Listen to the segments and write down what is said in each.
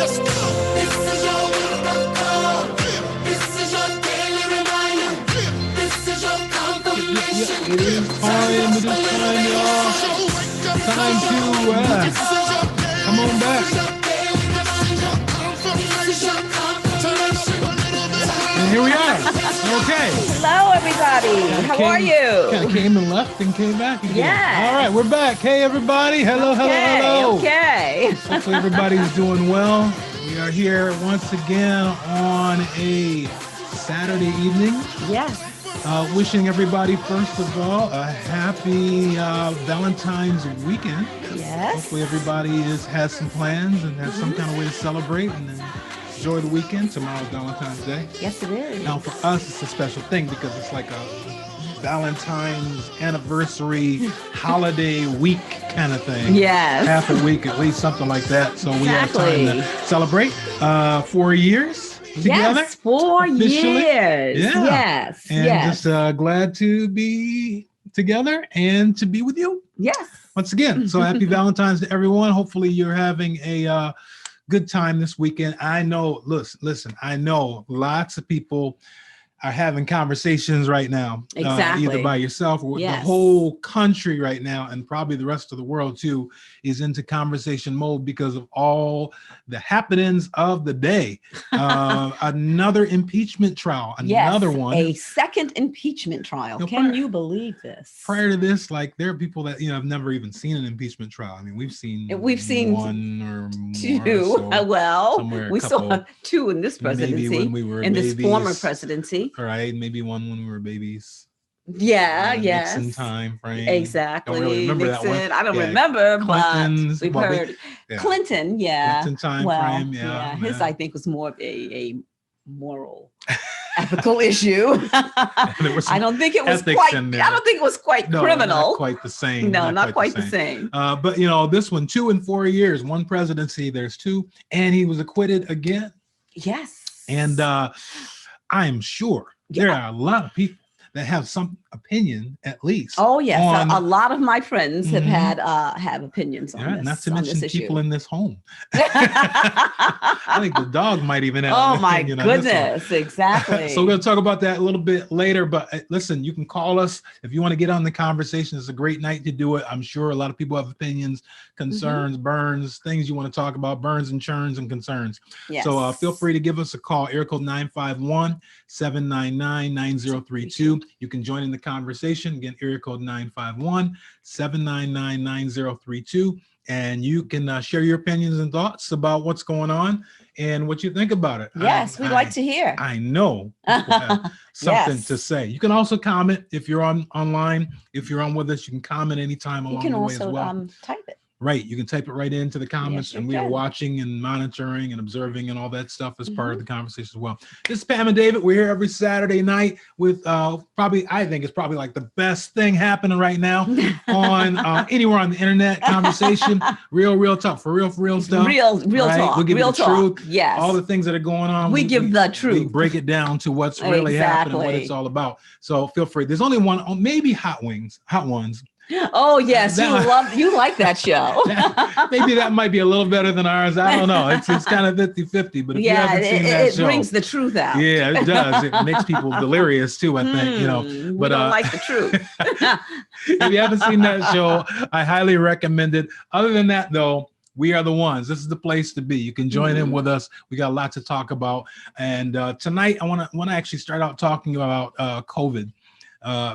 Let's go. This is your wake-up call. This is your daily reminder. This is your confirmation. It is time, y'all. Time to come on back. And here we are. Okay. Hello, everybody. How are you? Kind of came and left and came back again. Yeah. All right, we're back. Hey, everybody. Hello, hello. Okay. Hopefully everybody's doing well. We are here once again on a Saturday evening. Yes. Wishing everybody, first of all, a happy Valentine's weekend. Yes. Hopefully everybody has some plans and has some kind of way to celebrate and then enjoy the weekend. Tomorrow's Valentine's Day. Yes, it is. Now for us, it's a special thing because it's like a Valentine's anniversary holiday week kind of thing. Yes. Half a week, at least something like that. So we have time to celebrate 4 years. Together? Yes, 4 officially. years. Yeah. Yes. And yes. just glad to be together and to be with you. Yes. Once again. So happy Valentine's to everyone. Hopefully you're having a good time this weekend. I know, listen, I know lots of people are having conversations right now. Exactly. Either by yourself or Yes. the whole country right now, and probably the rest of the world too, is into conversation mode because of all the happenings of the day. Another impeachment trial, another one. A second impeachment trial. Can you believe this? Prior to this, like there are people that have never even seen an impeachment trial. I mean, we've seen one or two. More, well, we saw two in this presidency. Maybe when we were in babies. This former presidency. All right, maybe one when we were babies. Yeah, yes. Nixon time frame. Exactly. Don't really remember Nixon. that one. I don't remember, Clinton's, but we've heard Clinton. Yeah. Clinton time frame. Yeah. His, I think, was more of a moral, ethical issue. I don't think it was quite. I don't think it was quite criminal. Not quite the same. No, not quite the same. But this one, 2 and 4 years, one presidency. There's two, and he was acquitted again. Yes. And I'm sure there are a lot of people that have some opinion, at least. Oh yes, a lot of my friends have have opinions on this. Not to mention people in this home. I think the dog might even have. Oh my goodness, exactly. So we'll talk about that a little bit later. But listen, you can call us if you want to get on the conversation. It's a great night to do it. I'm sure a lot of people have opinions, concerns, burns, things you want to talk about, burns and churns and concerns. Yes. So feel free to give us a call. Area code 951-799-9032. You can join in the conversation. Again, area code 951-799-9032. And you can share your opinions and thoughts about what's going on and what you think about it. Yes, we'd like to hear. I know people have something to say. You can also comment if you're online. If you're on with us, you can comment anytime along the way as well. You can also type it. Right. You can type it right into the comments, and we are watching and monitoring and observing and all that stuff as part of the conversation as well. This is Pam and David. We're here every Saturday night with I think it's probably like the best thing happening right now on anywhere on the internet conversation. Real talk, for real stuff. Real talk. We give you the truth. Yes. All the things that are going on. We give the truth. We break it down to what's really happening, what it's all about. So feel free. There's only one, maybe hot ones. Oh yes, you like that show. Maybe that might be a little better than ours. I don't know. It's kind of 50-50, but if you haven't seen that show, it brings the truth out. Yeah, it does. It makes people delirious too, I think, But we don't like the truth. If you haven't seen that show, I highly recommend it. Other than that, though, we are the ones. This is the place to be. You can join in with us. We got a lot to talk about. And tonight, I want to actually start out talking about COVID.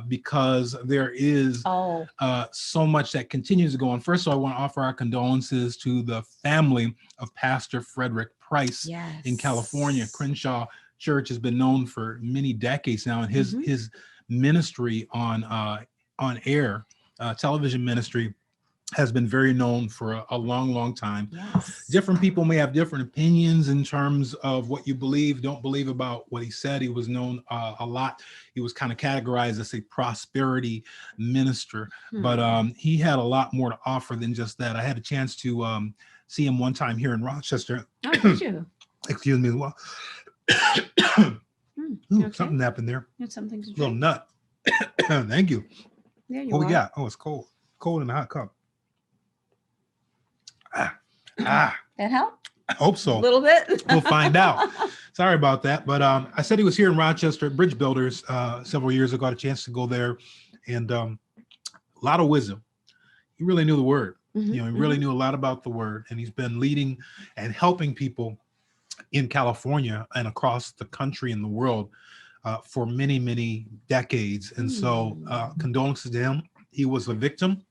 Because there is so much that continues to go on. First of all, I want to offer our condolences to the family of Pastor Frederick Price in California. Crenshaw Church has been known for many decades now, and his ministry on air, television ministry, has been very known for a long time. Yes. Different people may have different opinions in terms of what you believe, don't believe about what he said. He was known a lot. He was kind of categorized as a prosperity minister, but he had a lot more to offer than just that. I had a chance to see him one time here in Rochester. Oh, did you? Excuse me as well. Ooh, something happened there. Something to drink. Little nut. Thank you. Yeah, what we got? Oh, it's cold. Cold in a hot cup. That help? I hope so. A little bit. We'll find out. Sorry about that. But I said he was here in Rochester at Bridge Builders several years ago. I got a chance to go there, and a lot of wisdom. He really knew the word. He really knew a lot about the word, and he's been leading and helping people in California and across the country and the world for many, many decades. And so condolences to him. He was a victim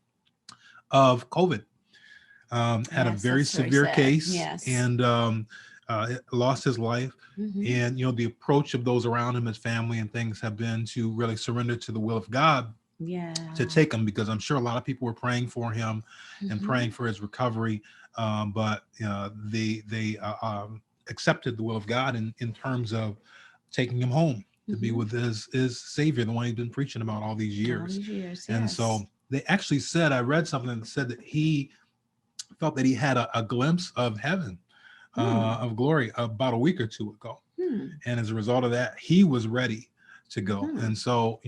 of COVID, had a very severe case, and lost his life. And, the approach of those around him, his family and things, have been to really surrender to the will of God to take him, because I'm sure a lot of people were praying for him and praying for his recovery. But they accepted the will of God in terms of taking him home to be with his Savior, the one he'd been preaching about all these years. And so they actually said, I read something that said that he felt that he had a glimpse of heaven, of glory, about a week or two ago. And as a result of that, he was ready to go. And so,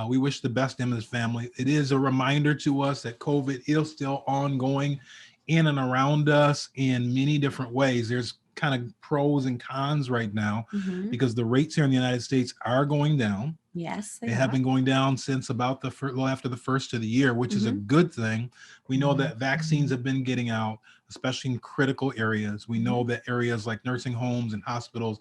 we wish the best to him and his family. It is a reminder to us that COVID is still ongoing in and around us in many different ways. There's kind of pros and cons right now because the rates here in the United States are going down. Yes, they have been going down since about after the first of the year, which is a good thing. We know that vaccines have been getting out, especially in critical areas. We know that areas like nursing homes and hospitals,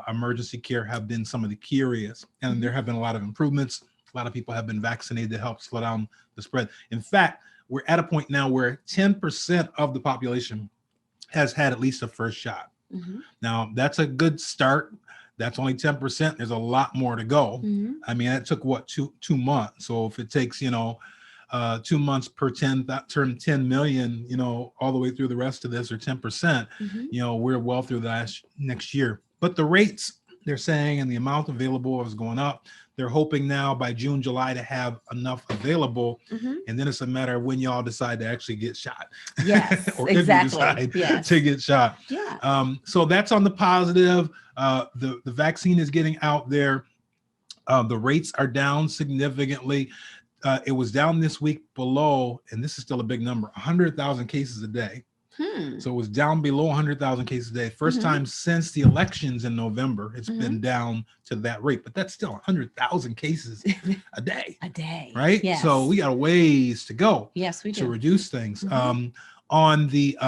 emergency care have been some of the key areas, and there have been a lot of improvements. A lot of people have been vaccinated to help slow down the spread. In fact, we're at a point now where 10% of the population has had at least a first shot. Now, that's a good start. That's only 10%. There's a lot more to go. I mean, it took two months. So if it takes, 2 months per 10 million, all the way through the rest of this, or 10%, we're well through the next year. But the rates, they're saying, and the amount available is going up. They're hoping now by June, July to have enough available. And then it's a matter of when y'all decide to actually get shot. Yes, or exactly. if you decide to get shot. So that's on the positive. The vaccine is getting out there. The rates are down significantly. It was down this week below, and this is still a big number, 100,000 cases a day. So it was down below 100,000 cases a day. First time since the elections in November, it's been down to that rate, but that's still 100,000 cases a day. Right? Yes. So we got a ways to go. Yes, we do. To reduce things. On the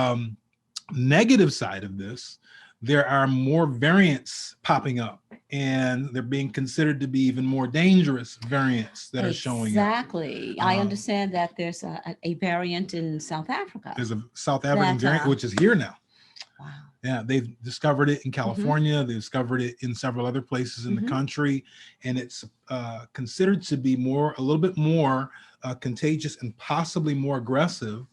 negative side of this, there are more variants popping up, and they're being considered to be even more dangerous variants that are showing up. Exactly. I understand that there's a variant in South Africa. There's a South African variant, which is here now. Wow. Yeah, they've discovered it in California. They discovered it in several other places in the country, and it's considered to be a little bit more contagious and possibly more aggressive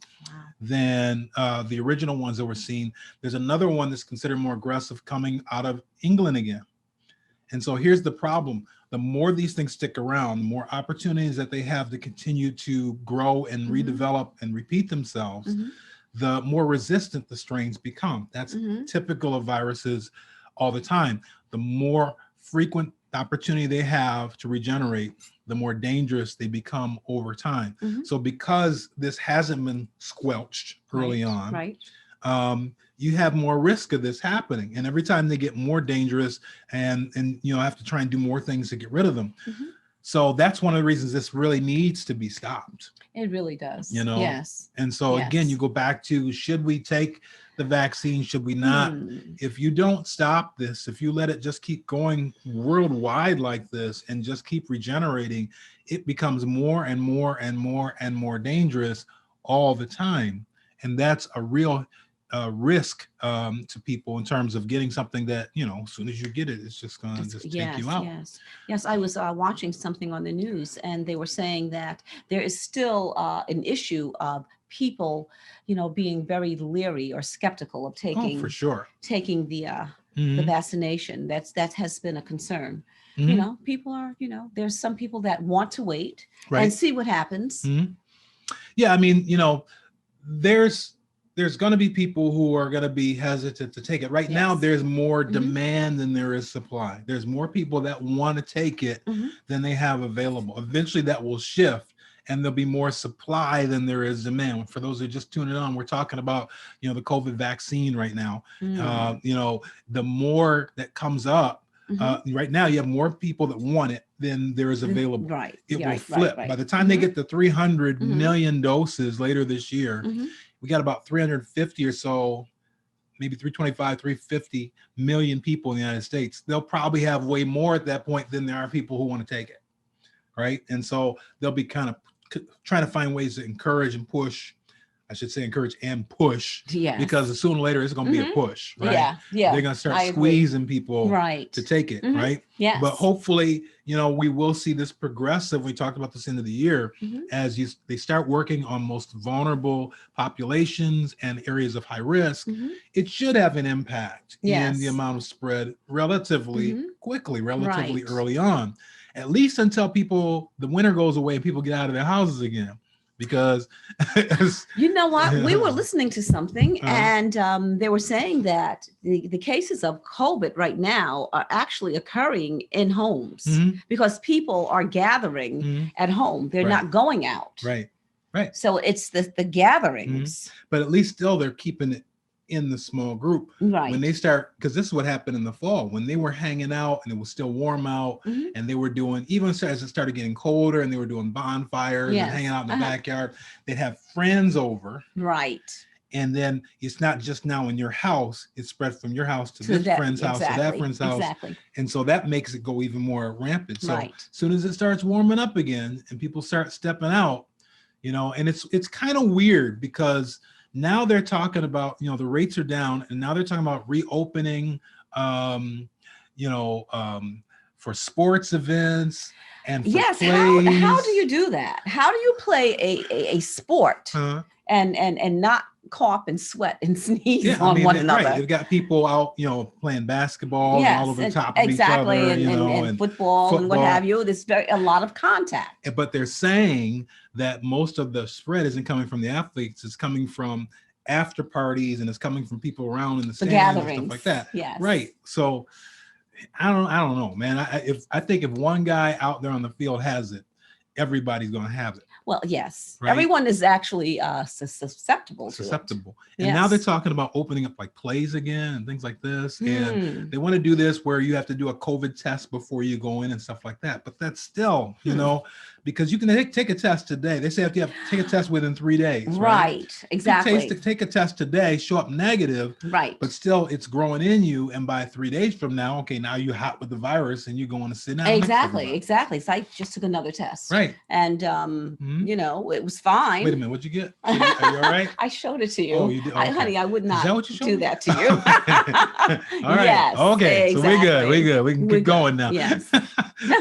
than the original ones that were seen. There's another one that's considered more aggressive coming out of England again. And so here's the problem. The more these things stick around, the more opportunities that they have to continue to grow and redevelop and repeat themselves, the more resistant the strains become. That's typical of viruses all the time. The more frequent opportunity they have to regenerate, the more dangerous they become over time. So because this hasn't been squelched early on, you have more risk of this happening. And every time they get more dangerous and have to try and do more things to get rid of them. So that's one of the reasons this really needs to be stopped. It really does. Yes. And so again, you go back to, should we take the vaccine? Should we not? If you don't stop this, if you let it just keep going worldwide like this and just keep regenerating, it becomes more and more and more and more dangerous all the time. And that's a real risk to people in terms of getting something that, as soon as you get it, it's just going to just take you out. Yes. I was watching something on the news, and they were saying that there is still an issue of people, being very leery or skeptical of taking taking the vaccination. That has been a concern. People are, there's some people that want to wait and see what happens. Yeah, I mean, there's going to be people who are going to be hesitant to take it. Right now, there's more demand than there is supply. There's more people that want to take it than they have available. Eventually that will shift, and there'll be more supply than there is demand. For those who are just tuning on, we're talking about, you know, the COVID vaccine right now. You know, the more that comes up, right now you have more people that want it than there is available. Right. It will flip. By the time they get to 300 million doses later this year, we got about 350 or so, maybe 325, 350 million people in the United States. They'll probably have way more at that point than there are people who want to take it, right? And so they'll be kind of trying to find ways to encourage and push. I should say encourage and push, because sooner or later it's going to be a push, right? Yeah. They're going to start squeezing people to take it, right? Yes. But hopefully, you know, we will see this progressive. We talked about this end of the year as they start working on most vulnerable populations and areas of high risk. It should have an impact in the amount of spread relatively quickly, relatively early on, at least until the winter goes away and people get out of their houses again. Because you know what, we were listening to something and they were saying that the cases of COVID right now are actually occurring in homes because people are gathering at home. They're not going out. Right. So it's the gatherings. But at least still they're keeping it in the small group. When they start, because this is what happened in the fall, when they were hanging out and it was still warm out and they were doing, even as it started getting colder and they were doing bonfires and hanging out in the backyard, they'd have friends over. And then it's not just now in your house, it's spread from your house to this friend's house, to that friend's house. And so that makes it go even more rampant. So as soon as it starts warming up again and people start stepping out, you know, and it's kind of weird because now they're talking about, you know, the rates are down and now they're talking about reopening, you know, for sports events and for plays. How do you do that? How do you play a sport and not cough and sweat and sneeze on one another? They've got people out, you know, playing basketball and all over the top of each other, and football and what have you. There's a lot of contact. But they're saying that most of the spread isn't coming from the athletes; it's coming from after parties and it's coming from people around in the stands gatherings and stuff like that. Right. So I don't know, man. I think if one guy out there on the field has it, everybody's going to have it. Well, yes. Right? Everyone is actually susceptible to it. And now they're talking about opening up like plays again and things like this. And they want to do this where you have to do a COVID test before you go in and stuff like that. But that's still, you know, because you can take a test today. They say you have to take a test within 3 days. Right. Exactly. Take a test today, show up negative. Right. But still it's growing in you. And by 3 days from now, okay, now you're hot with the virus and you're going to sit down. Exactly. So I just took another test. Right. And, you know, it was fine. Wait a minute. What'd you get? Are you all right? I showed it to you. Oh, you did? Okay. Honey, I would not do that to you. All right. Yes, okay. Exactly. So we're good. We can keep going now. Yes.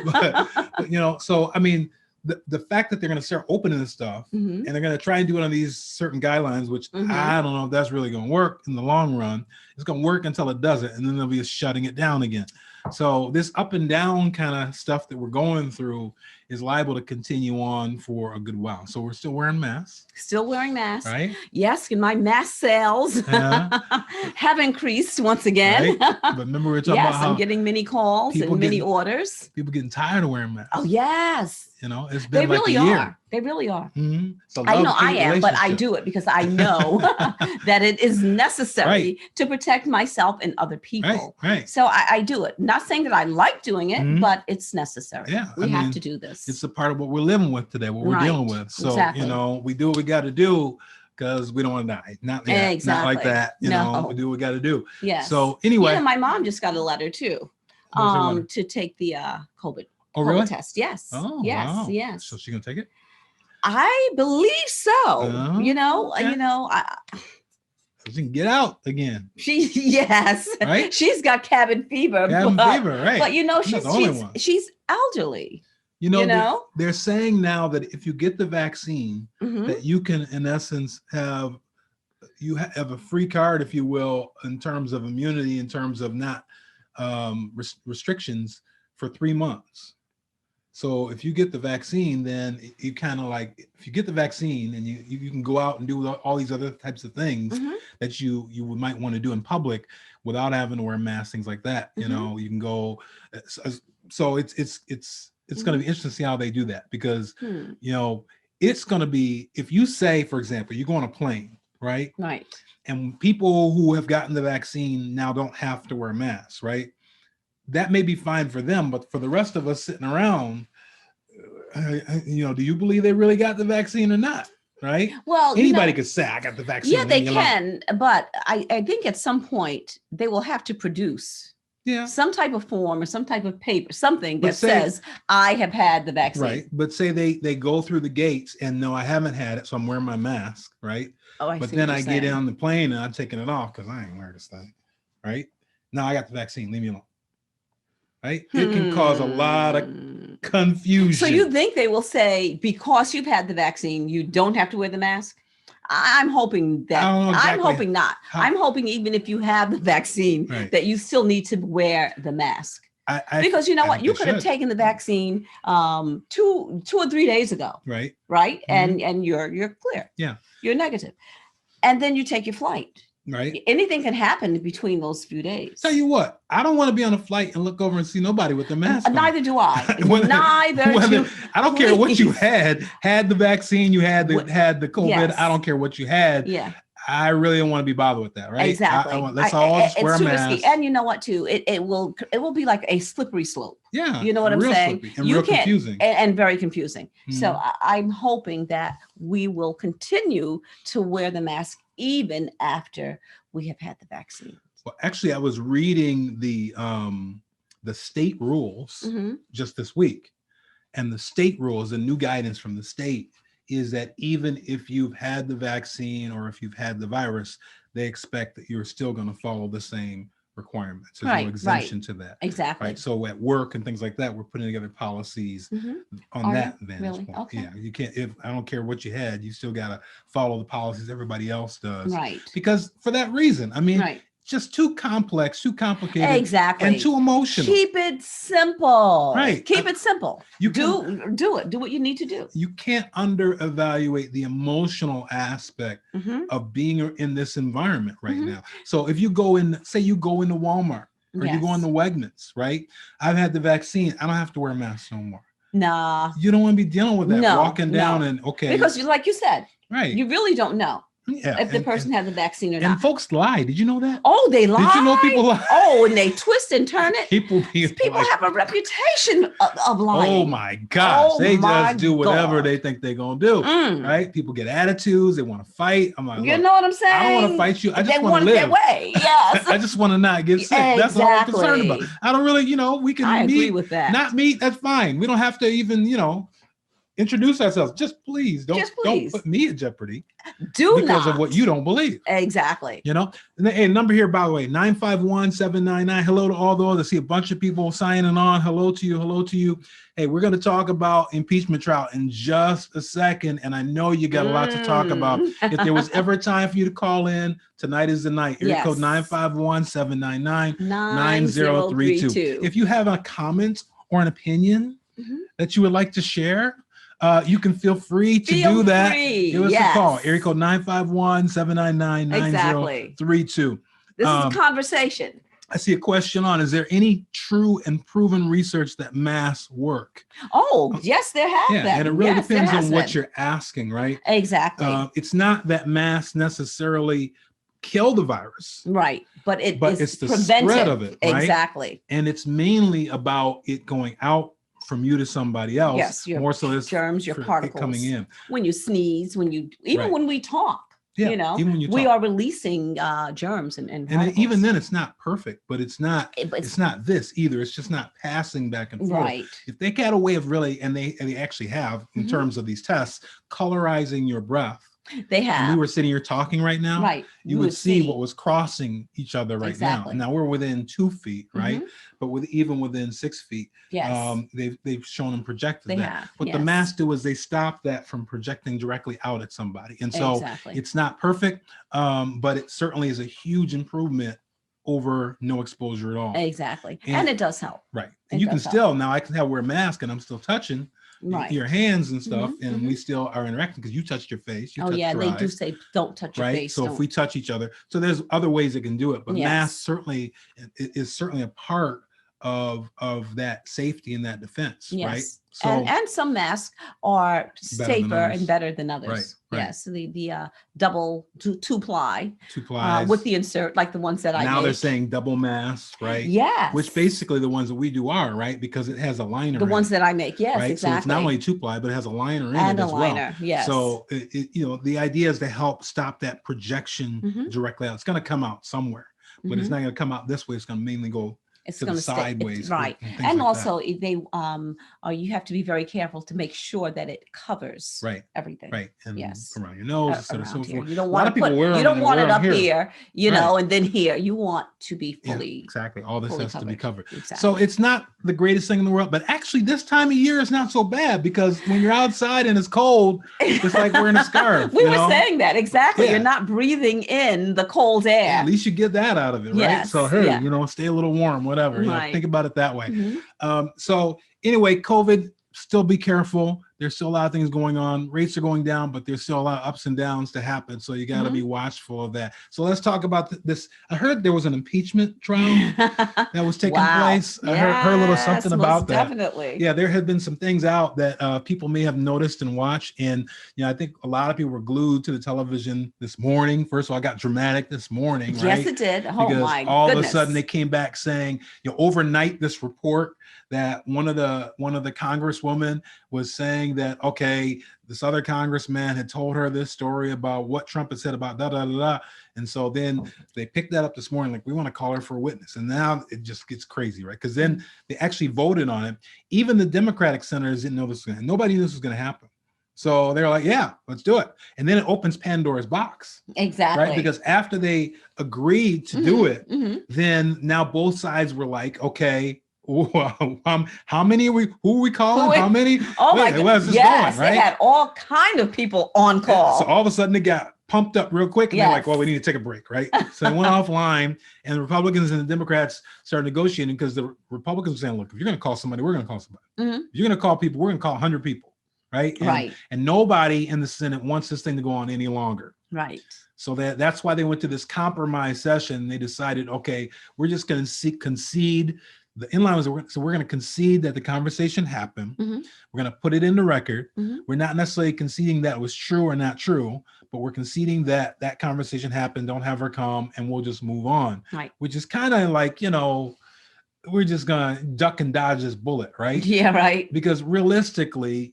but, you know, so, I mean, the fact that they're going to start opening this stuff and they're going to try and do it on these certain guidelines, which I don't know if that's really going to work in the long run. It's going to work until it doesn't. And then they'll be shutting it down again. So this up and down kind of stuff that we're going through is liable to continue on for a good while. So we're still wearing masks. Still wearing masks. Right. Yes. And my mask sales have increased once again. Right? But remember we were talking about how I'm getting many calls and many orders. People getting tired of wearing masks. Oh, yes. You know, it's been they like really a year. Are. They really are. I know I am, but I do it because I know that it is necessary to protect myself and other people. Right. So I do it. Not saying that I like doing it, but it's necessary. Yeah, we have to do this. It's a part of what we're living with today, what we're dealing with. So, you know, we do what we got to do because we don't want to die. Not like that. You know, we do what we got to do. Yes. So anyway. Yeah, my mom just got a letter too to take the COVID. COVID test. Yes. Oh, yes. Wow. Yes. So she gonna take it? I believe so. You know, so she can get out again. Right? She's got cabin fever. Right. But you know, she's elderly. You know, they're saying now that if you get the vaccine, that you can, in essence, have a free card, if you will, in terms of immunity, in terms of not restrictions for 3 months. So if you get the vaccine, then you kind of like, if you get the vaccine and you can go out and do all these other types of things that you might want to do in public without having to wear masks, things like that. You know, you can go. So it's going to be interesting to see how they do that because, you know, it's going to be, if you say, for example, you go on a plane, right? Right. And people who have gotten the vaccine now don't have to wear masks, right? That may be fine for them, but for the rest of us sitting around, do you believe they really got the vaccine or not? Right? Well, anybody could say I got the vaccine. Yeah, they can, but I think at some point they will have to produce some type of form or some type of paper, something that says I have had the vaccine. Right. But say they go through the gates and no, I haven't had it, so I'm wearing my mask, right? Oh, I but see then what I you're get saying. on the plane and I'm taking it off because I ain't wearing this thing. Right? Now I got the vaccine. Leave me alone. Right? It can cause a lot of confusion. So you think they will say, because you've had the vaccine, you don't have to wear the mask? I'm hoping that. I'm hoping not. I'm hoping even if you have the vaccine, that you still need to wear the mask. Because you know what? You could have taken the vaccine 2 or 3 days ago. Right. Right. Mm-hmm. And you're clear. Yeah. You're negative. And then you take your flight. Right. Anything can happen between those few days. Tell you what, I don't want to be on a flight and look over and see nobody with the mask on. Neither do I. I don't care what you had the vaccine, you had the COVID. Yes. I don't care what you had. Yeah. I really don't want to be bothered with that, right? Exactly. Let's all just wear masks. Risky. And you know what, too? It will be like a slippery slope. Yeah. You know what I'm saying? And real confusing. And very confusing. Mm-hmm. So I'm hoping that we will continue to wear the mask even after we have had the vaccine. Well, actually, I was reading the state rules just this week, and the state rules, the new guidance from the state is that even if you've had the vaccine or if you've had the virus, they expect that you're still going to follow the same requirements. There's no exemption to that. Exactly. Right. So at work and things like that, we're putting together policies on that vantage point. Okay. Yeah. You can't, I don't care what you had, you still got to follow the policies everybody else does. Right. Because for that reason, I mean, just too complex, too complicated. Exactly. And too emotional. Keep it simple. Right. Keep it simple. Do it. Do what you need to do. You can't under-evaluate the emotional aspect of being in this environment right now. So if you go in, say you go into Walmart or you go into Wegmans, right? I've had the vaccine. I don't have to wear a mask no more. Nah. You don't want to be dealing with that. Walking down and Because like you said, right. You really don't know. Yeah, if the person had the vaccine or not. And folks lie. Did you know that? Oh, they lie. Did you know people lie? Oh, and they twist and turn it. People have a reputation of lying. Oh my gosh. They just do whatever they think they're going to do. Right? People get attitudes. They want to fight. I'm like, you know what I'm saying? I don't want to fight you. I just want to live. Their way. Yes. I just want to not get sick. Exactly. That's all I'm concerned about. I don't really, we can I meet. agree with that. Not meet. That's fine. We don't have to even, introduce ourselves. Just please don't put me in jeopardy. Because of what you don't believe. Exactly. And number here, by the way, 951-799. Hello to all those. I see a bunch of people signing on. Hello to you. Hello to you. Hey, we're going to talk about impeachment trial in just a second. And I know you got a lot to talk about. If there was ever time for you to call in, tonight is the night. Area code 951-799-9032. If you have a comment or an opinion that you would like to share, you can feel free to do that. Give us a call. Area code 951-799-9032. This is a conversation. I see a question on, is there any true and proven research that masks work? Oh, yes, there has been. And it really depends on what you're asking, right? Exactly. It's not that masks necessarily kill the virus. Right. But it's the spread of it. Right? Exactly. And it's mainly about it going out from you to somebody else. Yes, your more so as germs, your particles coming in. When you sneeze, when we talk, even when you talk, we are releasing germs and and even then it's not perfect, but it's not this either. It's just not passing back and forth. Right. If they had a way of really, and they actually have in terms of these tests, colorizing your breath. They have. And we were sitting here talking right now. Right. You would see what was crossing each other right now. Now we're within 2 feet, right? But even within 6 feet, they've shown them projected that. What the masks do is they stop that from projecting directly out at somebody. And so it's not perfect, but it certainly is a huge improvement over no exposure at all. Exactly. And it does help. Right. And you can still, now I can wear a mask and I'm still touching your hands and stuff, and we still are interacting because you touched your face. They do say don't touch your face. So if we touch each other, so there's other ways that can do it, but mask certainly is certainly a part of that safety and that defense, right? Yes. So, and some masks are safer and better than others. Right. Yes. The double two ply plies with the insert, like the ones that I now make. They're saying double masks, right? Yes. Which basically the ones that we do are, right? Because it has a liner. The ones that I make, yes, right? exactly. So it's not only 2-ply, but it has a liner in and it a as liner, well. Yes. So the idea is to help stop that projection directly out. It's going to come out somewhere, but it's not going to come out this way. It's going to mainly go it's to going the to sideways, right? And like also, if they you have to be very careful to make sure that it covers everything, right? And yes, around your nose, so forth. You don't want to put, you don't want it up here, you know, and then here. You want to be fully exactly. All this has to be covered. Exactly. So it's not the greatest thing in the world, but actually this time of year is not so bad because when you're outside and it's cold, it's like wearing a scarf. We were saying that exactly. Yeah. You're not breathing in the cold air. Yeah, at least you get that out of it, right? Yes. So hey, stay a little warm, whatever. Right. Think about it that way. So anyway, COVID, still be careful. There's still a lot of things going on. Rates are going down, but there's still a lot of ups and downs to happen. So you got to be watchful of that. So let's talk about this. I heard there was an impeachment trial that was taking place. I heard a little something about that. Definitely. Yeah, there had been some things out that people may have noticed and watched. And I think a lot of people were glued to the television this morning. First of all, I got dramatic this morning. Right? Yes, it did. Oh, because my all goodness. of a sudden they came back saying, overnight this report that one of the congresswomen was saying that, okay, this other congressman had told her this story about what Trump had said about da da da da. And so then they picked that up this morning, like, we want to call her for a witness. And now it just gets crazy, right? Because then they actually voted on it. Even the Democratic senators didn't know this was going to happen. Nobody knew this was going to happen. So they're like, yeah, let's do it. And then it opens Pandora's box. Exactly. Right? Because after they agreed to do it, then now both sides were like, okay, how many are we? Who are we calling? How many? Oh my God! Yes, going, right? They had all kind of people on call. So all of a sudden, it got pumped up real quick, and they're like, "Well, we need to take a break," right? So they went offline, and the Republicans and the Democrats started negotiating because the Republicans were saying, "Look, if you're going to call somebody, we're going to call somebody. If you're going to call people, we're going to call 100 people, right?" And nobody in the Senate wants this thing to go on any longer, right? So that's why they went to this compromise session. They decided, okay, we're just going to concede. The inline was, so we're going to concede that the conversation happened. We're going to put it in the record. We're not necessarily conceding that it was true or not true, but we're conceding that that conversation happened. Don't have her come, and we'll just move on. Right. Which is kind of like, we're just going to duck and dodge this bullet, right? Yeah, right. Because realistically,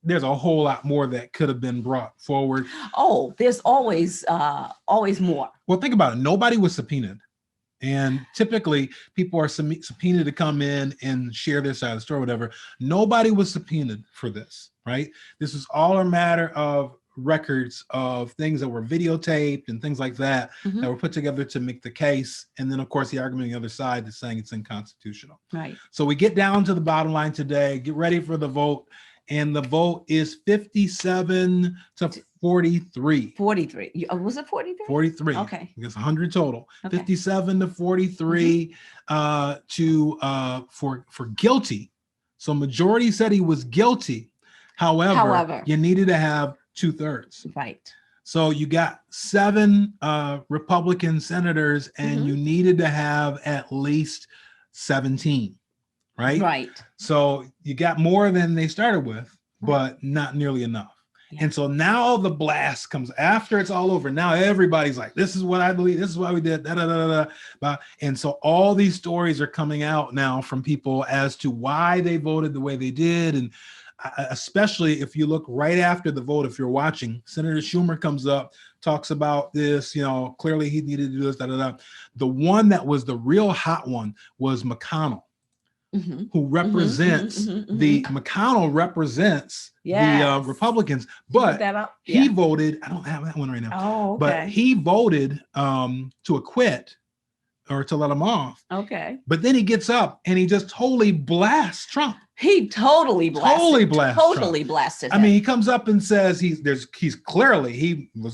there's a whole lot more that could have been brought forward. Oh, there's always more. Well, think about it. Nobody was subpoenaed. And typically people are subpoenaed to come in and share their side of the story, whatever. Nobody was subpoenaed for this, right? This is all a matter of records of things that were videotaped and things like that that were put together to make the case. And then, of course, the argument on the other side is saying it's unconstitutional. Right. So we get down to the bottom line today. Get ready for the vote. And the vote is 57 to 43. 43. Was it 43? 43. Okay. It's 100 total. Okay. 57 to 43 for guilty. So majority said he was guilty. However, you needed to have 2/3. Right. So you got 7 Republican senators, and you needed to have at least 17. Right. Right. So you got more than they started with, but not nearly enough. Yeah. And so now the blast comes after it's all over. Now everybody's like, this is what I believe. This is why we did. Da, da, da, da, da. And so all these stories are coming out now from people as to why they voted the way they did. And especially if you look right after the vote, if you're watching, Senator Schumer comes up, talks about this, clearly he needed to do this, da, da, da. The one that was the real hot one was McConnell. Who represents McConnell represents the Republicans, but he voted. I don't have that one right now. Oh, okay. But he voted to acquit or to let him off. Okay. But then he gets up and he just totally blasts Trump. He totally blasted. Totally blasted. I mean, he comes up and says he was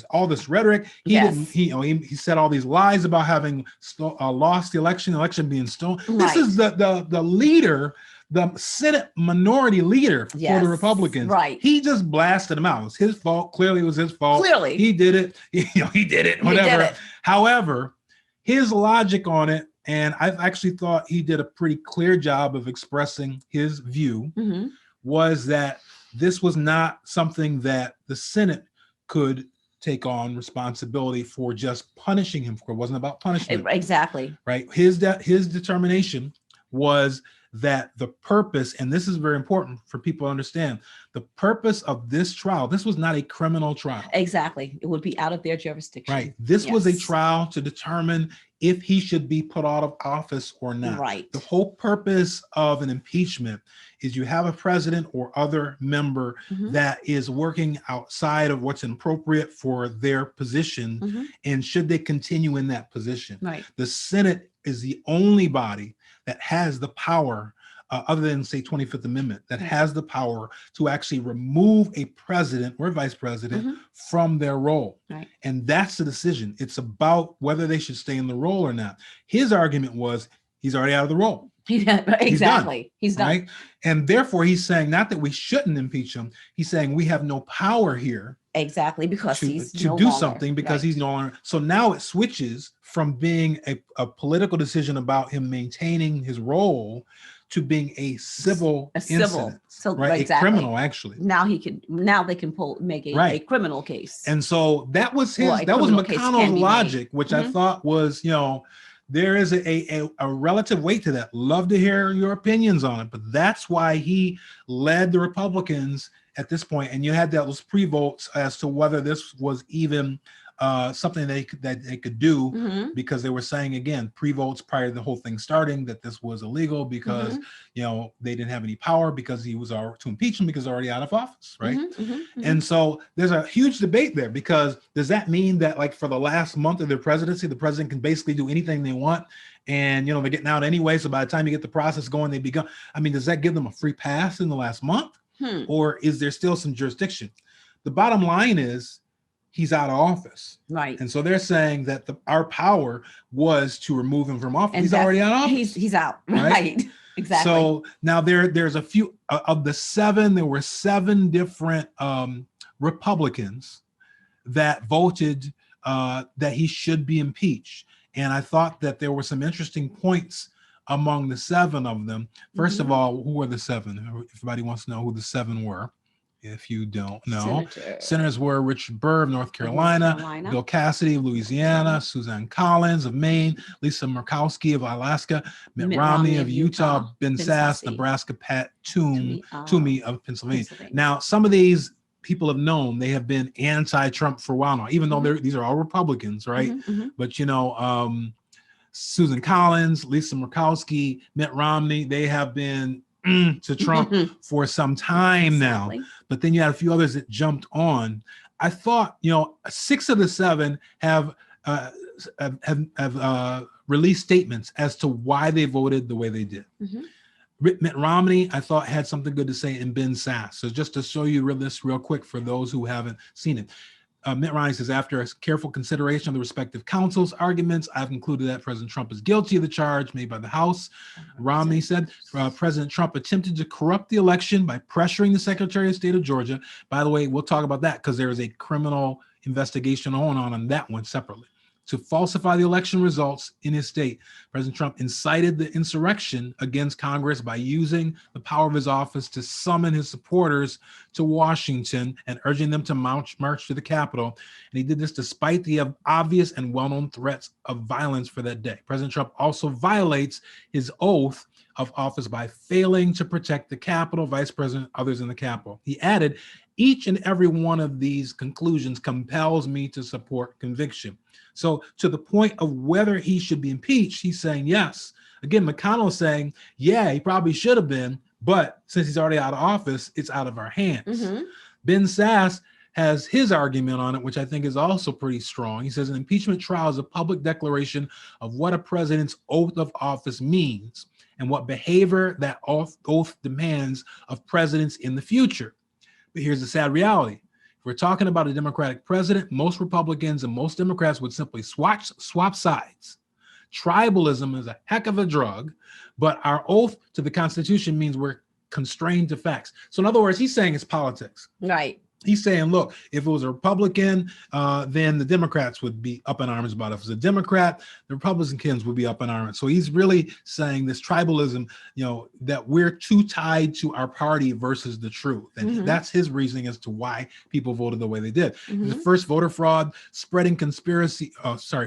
all this rhetoric. He didn't. He said all these lies about having lost the election being stolen. Right. This is the leader, the Senate minority leader for the Republicans. Right. He just blasted him out. It was his fault. Clearly, it was his fault. Clearly, he did it. He did it. Whatever. He did it. However, his logic on it and I've actually thought he did a pretty clear job of expressing his view, was that this was not something that the Senate could take on responsibility for just punishing him for. It wasn't about punishment. Exactly. Right. His determination was that the purpose, and this is very important for people to understand, the purpose of this trial, this was not a criminal trial. Exactly. It would be out of their jurisdiction. Right. This was a trial to determine if he should be put out of office or not. Right. The whole purpose of an impeachment is you have a president or other member that is working outside of what's appropriate for their position, and should they continue in that position. Right. The Senate is the only body that has the power, other than say 25th Amendment, that has the power to actually remove a president or vice president from their role. Right. And that's the decision. It's about whether they should stay in the role or not. His argument was he's already out of the role. Exactly. He's done. Right. And therefore he's saying not that we shouldn't impeach him. He's saying we have no power here. Exactly, because he's to no do longer, something because he's no longer. So now it switches from being a political decision about him maintaining his role to being a civil incident, so right? Exactly. A criminal, actually. Now they can make a criminal case. And so that was that was McConnell's logic, which I thought was, there is a relative weight to that. Love to hear your opinions on it, but that's why he led the Republicans at this point. And you had those pre-votes as to whether this was even something that they could do, because they were saying, again, pre-votes prior to the whole thing starting, that this was illegal because they didn't have any power because he was to impeach him because already out of office, right? And so there's a huge debate there, because does that mean that, like, for the last month of their presidency, the president can basically do anything they want, and they're getting out anyway, so by the time you get the process going, they become, does that give them a free pass in the last month? Or is there still some jurisdiction? The bottom line is he's out of office. Right. And so they're saying that our power was to remove him from office. And he's already out of office. He's out. Right. Exactly. So now there's a few of the seven, there were seven different Republicans that voted that he should be impeached. And I thought that there were some interesting points among the seven of them. First of all, who were the seven? Everybody wants to know who the seven were. If you don't know, senators were Richard Burr of North Carolina, Bill Cassidy of Louisiana, Suzanne Collins of Maine, Lisa Murkowski of Alaska, Mitt Romney of Utah, Ben Sasse, Nebraska, Pat Toomey of Pennsylvania. Now, some of these people have known they have been anti-Trump for a while now, even though these are all Republicans, right? But Susan Collins, Lisa Murkowski, Mitt Romney, they have been to Trump for some time now. But then you had a few others that jumped on. I thought, 6 of the 7 have released statements as to why they voted the way they did. Mitt Romney, I thought, had something good to say, and Ben Sasse. So just to show you this real quick for those who haven't seen it. Mitt Romney says, after a careful consideration of the respective counsels' arguments, I've concluded that President Trump is guilty of the charge made by the House. Romney said, President Trump attempted to corrupt the election by pressuring the Secretary of State of Georgia. By the way, we'll talk about that because there is a criminal investigation going on that one separately. To falsify the election results in his state. President Trump incited the insurrection against Congress by using the power of his office to summon his supporters to Washington and urging them to march to the Capitol. And he did this despite the obvious and well-known threats of violence for that day. President Trump also violates his oath of office by failing to protect the Capitol, Vice President, others in the Capitol. He added, each and every one of these conclusions compels me to support conviction. So to the point of whether he should be impeached, he's saying yes. Again, McConnell is saying, yeah, he probably should have been, but since he's already out of office, it's out of our hands. Ben Sasse has his argument on it, which I think is also pretty strong. He says an impeachment trial is a public declaration of what a president's oath of office means and what behavior that oath demands of presidents in the future. But here's the sad reality. If we're talking about a Democratic president, most Republicans and most Democrats would simply swap sides. Tribalism is a heck of a drug, but our oath to the Constitution means we're constrained to facts. So in other words, he's saying it's politics. Right. He's saying, look, if it was a Republican, then the Democrats would be up in arms about it. If it was a Democrat, the Republicans would be up in arms. So he's really saying this tribalism, that we're too tied to our party versus the truth. And that's his reasoning as to why people voted the way they did. The first voter fraud, spreading conspiracy.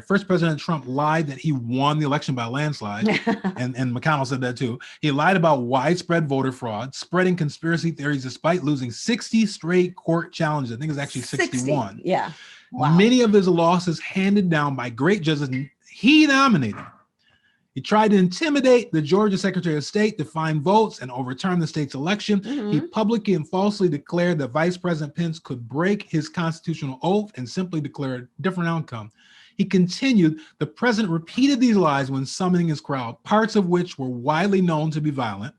First President Trump lied that he won the election by a landslide. and McConnell said that too. He lied about widespread voter fraud, spreading conspiracy theories despite losing 60 straight court challenges. I think it's actually 61. 60. Yeah. Wow. Many of his losses handed down by great judges he nominated. He tried to intimidate the Georgia Secretary of State to find votes and overturn the state's election. He publicly and falsely declared that Vice President Pence could break his constitutional oath and simply declare a different outcome. He continued, the president repeated these lies when summoning his crowd, parts of which were widely known to be violent,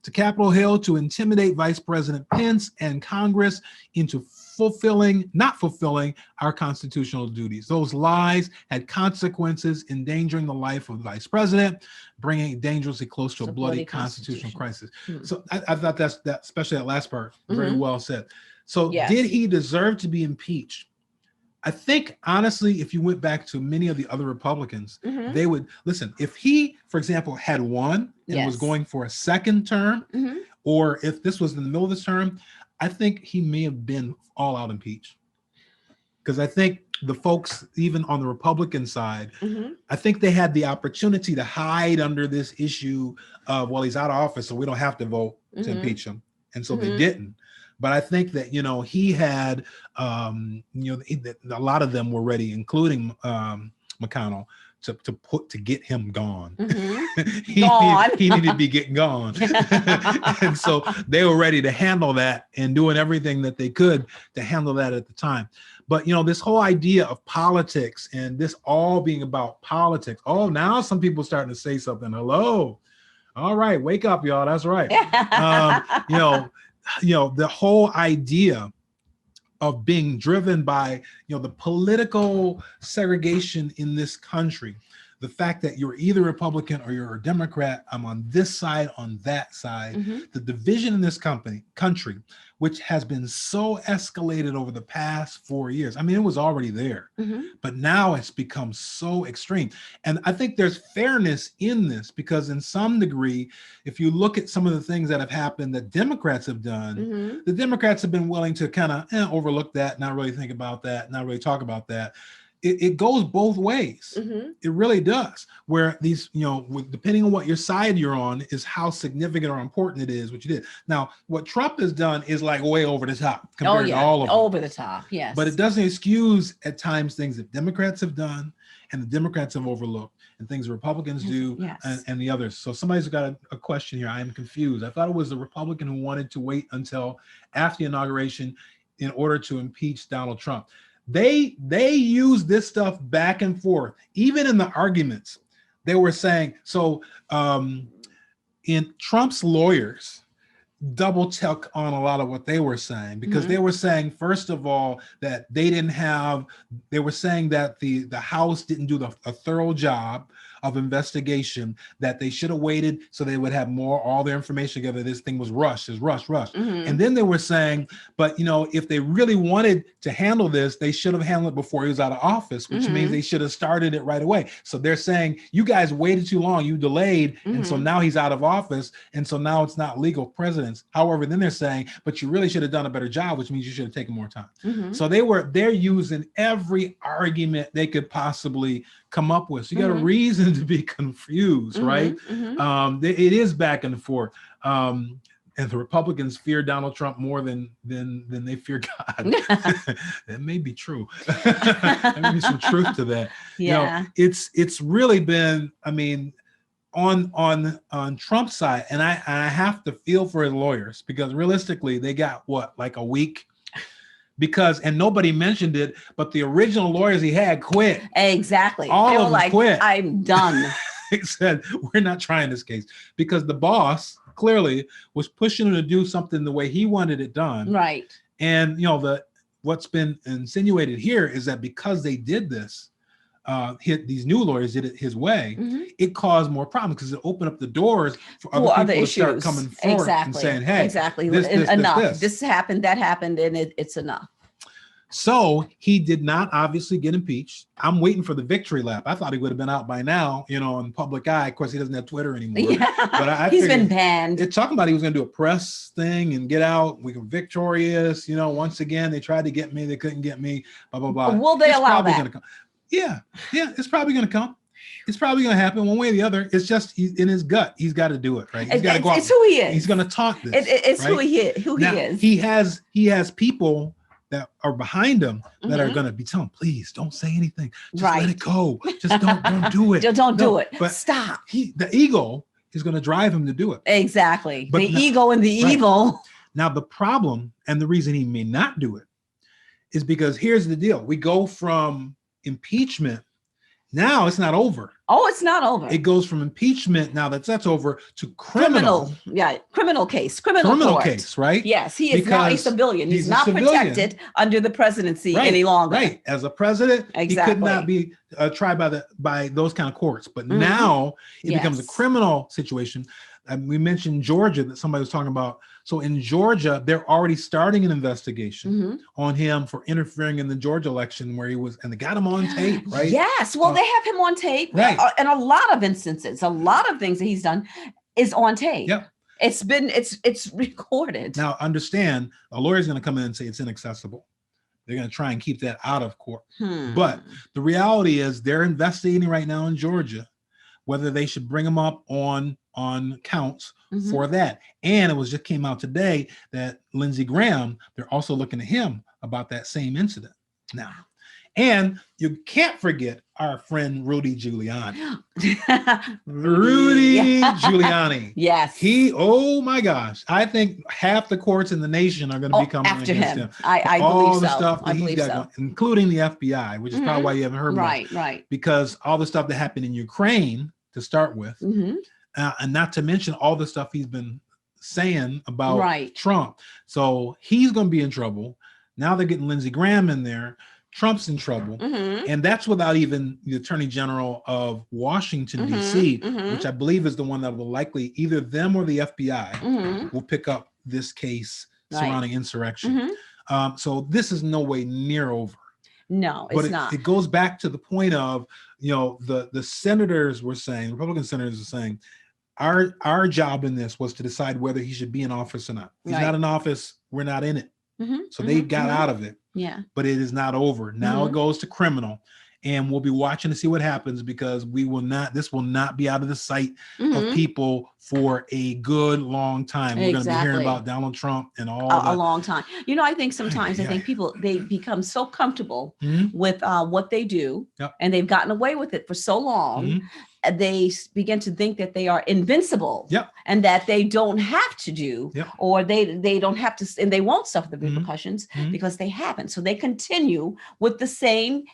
to Capitol Hill to intimidate Vice President Pence and Congress into not fulfilling our constitutional duties. Those lies had consequences, endangering the life of the vice president, bringing it dangerously close to a bloody constitutional crisis. So I thought that, especially that last part, very well said. So did he deserve to be impeached? I think, honestly, if you went back to many of the other Republicans, they would listen. If he, for example, had won and was going for a second term, or if this was in the middle of this term, I think he may have been all out impeached. Because I think the folks, even on the Republican side, I think they had the opportunity to hide under this issue of, well, he's out of office, so we don't have to vote to impeach him. And so they didn't. But I think that, he had, a lot of them were ready, including McConnell, to get him gone. he needed to be getting gone. And so they were ready to handle that and doing everything that they could to handle that at the time. But, this whole idea of politics and this all being about politics. Oh, now some people starting to say something. Hello. All right. Wake up, y'all. That's right. The whole idea of being driven by, the political segregation in this country, the fact that you're either Republican or you're a Democrat, I'm on this side, on that side, the division in this country, which has been so escalated over the past 4 years. I mean, it was already there, but now it's become so extreme. And I think there's fairness in this because in some degree, if you look at some of the things that have happened that Democrats have done, the Democrats have been willing to kind of overlook that, not really think about that, not really talk about that. It goes both ways. It really does. Where these, depending on what your side you're on, is how significant or important it is what you did. Now, what Trump has done is like way over the top compared to all of them. Over the top, yes. But it doesn't excuse at times things that Democrats have done and the Democrats have overlooked, and things Republicans do and the others. So somebody's got a question here. I am confused. I thought it was the Republican who wanted to wait until after the inauguration in order to impeach Donald Trump. They use this stuff back and forth. Even in the arguments, they were saying, so in Trump's lawyers double check on a lot of what they were saying, because they were saying, first of all, that they were saying that the House didn't do a thorough job of investigation, that they should have waited so they would have all their information together. This thing was rushed. And then they were saying, but if they really wanted to handle this, they should have handled it before he was out of office, which means they should have started it right away. So they're saying, you guys waited too long, you delayed, and so now he's out of office, and so now it's not legal precedence. However, then they're saying, but you really should have done a better job, which means you should have taken more time. So they're using every argument they could possibly come up with. So you got a reason to be confused, right? It is back and forth. And the Republicans fear Donald Trump more than they fear God. That may be true. There may be some truth to that. Yeah. It's really been, I mean, on Trump's side, and I have to feel for his lawyers, because realistically they got like a week. And nobody mentioned it, but the original lawyers he had quit. Exactly. All of them quit. I'm done. They said, we're not trying this case, because the boss clearly was pushing him to do something the way he wanted it done. Right. And, what's been insinuated here is that because they did this, these new lawyers did it his way, it caused more problems because it opened up the doors for other people to start coming forth and saying, hey, this happened, that happened, and it's enough. So he did not obviously get impeached. I'm waiting for the victory lap. I thought he would have been out by now, in public eye. Of course, he doesn't have Twitter anymore. Yeah. But he's been banned. They're talking about he was going to do a press thing and get out. We were victorious. Once again, they tried to get me. They couldn't get me. Blah, blah, blah. Will they allow that? Yeah, it's probably going to come. It's probably going to happen one way or the other. It's just in his gut. He's got to do it, right? He's got to go out. It's who he is. He's going to talk this. It's right? who he is. He has people that are behind him that are going to be telling him, please don't say anything. Just let it go. Just don't do it. Don't do it. But stop. The ego is going to drive him to do it. Exactly. But the ego and the evil. Now, the problem and the reason he may not do it is because here's the deal. We go from impeachment. Now it's not over. Oh, it's not over. It goes from impeachment, now that's over, to criminal. Criminal case, criminal court. Case, right? Yes, he is now a civilian. He's not protected under the presidency any longer. Right, as a president, he could not be tried by those kind of courts. But now it becomes a criminal situation. We mentioned Georgia that somebody was talking about. So in Georgia, they're already starting an investigation on him for interfering in the Georgia election where he was, and they got him on tape, right? Yes. Well, they have him on tape. Right. And a lot of instances, a lot of things that he's done is on tape. Yep. It's recorded. Now, understand, a lawyer's going to come in and say it's inaccessible. They're going to try and keep that out of court. But the reality is they're investigating right now in Georgia whether they should bring him up on counts for that. And it just came out today that Lindsey Graham, they're also looking at him about that same incident now. And you can't forget our friend Rudy Giuliani. Rudy Giuliani. Yes. Oh my gosh. I think half the courts in the nation are going to be coming after against him. him. I all believe the so. stuff that he's got, including the FBI, which is probably why you haven't heard about it. Right. Because all the stuff that happened in Ukraine to start with, and not to mention all the stuff he's been saying about Trump. So he's going to be in trouble. Now they're getting Lindsey Graham in there. Trump's in trouble. And that's without even the Attorney General of Washington, D.C., which I believe is the one that will likely, either them or the FBI will pick up this case surrounding insurrection. So this is no way near over. No, it's not. It goes back to the point of, the senators were saying, Republican senators are saying, our job in this was to decide whether he should be in office or not. He's not in office. We're not in it. So they got out of it. Yeah. But it is not over. Now it goes to criminal. And we'll be watching to see what happens because this will not be out of the sight of people for a good long time. We're going to be hearing about Donald Trump and all a long time. I think sometimes I think people, they become so comfortable with what they do and they've gotten away with it for so long. They begin to think that they are invincible and that they don't have to do or they don't have to, and they won't suffer the repercussions because they haven't. So they continue with the same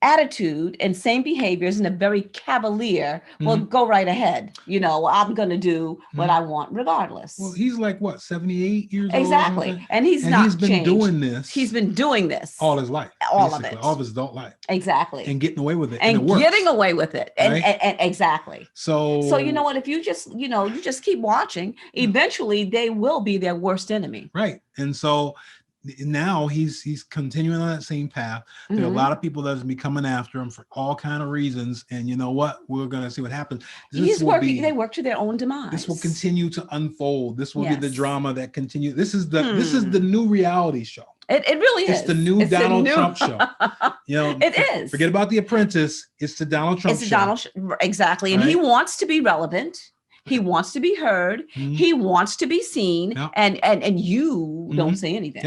attitude and same behaviors in a very cavalier, well, go right ahead. I'm going to do what I want regardless. Well, he's like, what, 78 years old? Exactly. And he's been doing this. He's been doing this all his life. All of it. All of his adult life. Exactly. And getting away with it. And getting away with it. And exactly. So you know what? If you just, you just keep watching, eventually they will be their worst enemy. Right. And so now he's continuing on that same path. There are a lot of people that's be coming after him for all kind of reasons. And you know what? We're going to see what happens. They work to their own demise. This will continue to unfold. This will be the drama that continues. This is the new reality show. It really is. It's the new Donald Trump show. It is. Forget about The Apprentice. It's the Donald Trump show. Exactly. And he wants to be relevant. He wants to be heard. He wants to be seen. And you don't say anything.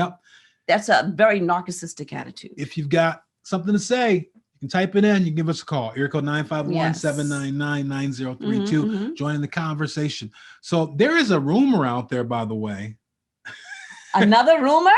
That's a very narcissistic attitude. If you've got something to say, you can type it in. You can give us a call. Area code 951-799-9032. Join in the conversation. So there is a rumor out there, by the way. Another rumor?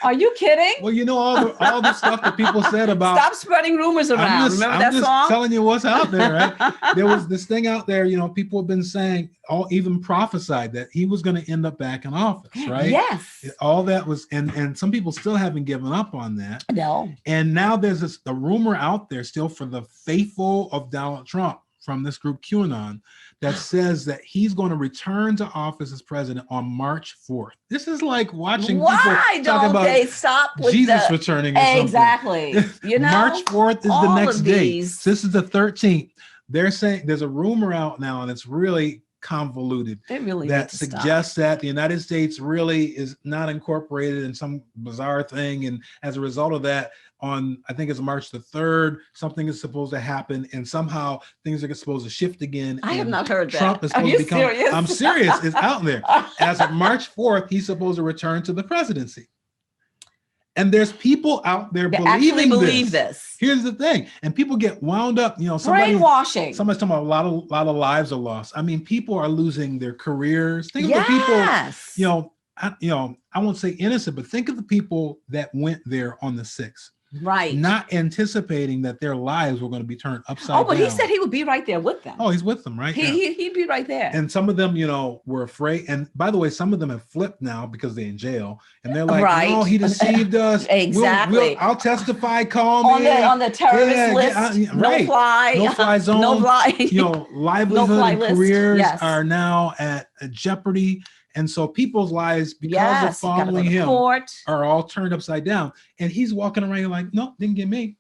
Are you kidding? Well, you know, all the stuff that people said about. Stop spreading rumors around. Remember that song? I'm just telling you what's out there, right? There was this thing out there, you know, people have been saying, even prophesied that he was going to end up back in office, right? Yes. All that was, and some people still haven't given up on that. No. And now there's a rumor out there still for the faithful of Donald Trump from this group QAnon that says that he's going to return to office as president on March 4th. This is like watching people talk about they stop with Jesus returning or exactly. something. You know, March 4th is the next day. So this is the 13th. They're saying there's a rumor out now, and it's really convoluted. It really that suggests that the United States really is not incorporated in some bizarre thing, and as a result of that, on I think it's March the 3rd, something is supposed to happen, and somehow things are supposed to shift again. I have not heard Trump that. Is supposed Are you to become, serious? I'm serious. It's out there. As of March 4th, he's supposed to return to the presidency. And there's people out there believe this. Here's the thing, and people get wound up. You know, brainwashing. Somebody's talking about a lot of lives are lost. I mean, people are losing their careers. Think of the people. I won't say innocent, but think of the people that went there on the 6th. Right. Not anticipating that their lives were going to be turned upside down. Oh, but he said he would be right there with them. Oh, he's with them, right? He'd be right there. And some of them, you know, were afraid. And by the way, some of them have flipped now because they're in jail. And they're like, no, he deceived us. Exactly. I'll testify, call me. On the terrorist list. No fly. No fly zone. No fly. You know, livelihood and careers are now at jeopardy. And so people's lives, because of following him, are all turned upside down. And he's walking around like, no, didn't get me.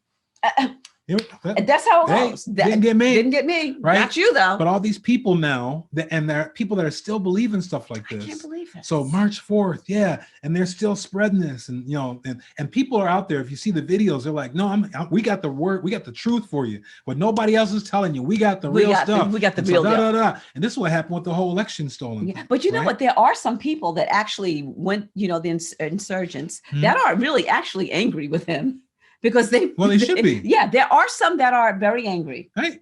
That's how it goes. Didn't get me. Didn't get me. Right? Not you, though. But all these people now, and there are people that are still believing stuff like this. I can't believe it. So March 4th, and they're still spreading this. And, you know, and people are out there. If you see the videos, they're like, no, we got the word. We got the truth for you. What nobody else is telling you. We got the real stuff. We got the real deal. And this is what happened with the whole election stolen. Yeah. But you know what? There are some people that actually went, you know, the insurgents that are really actually angry with him. Because they should be. Yeah, there are some that are very angry. Right.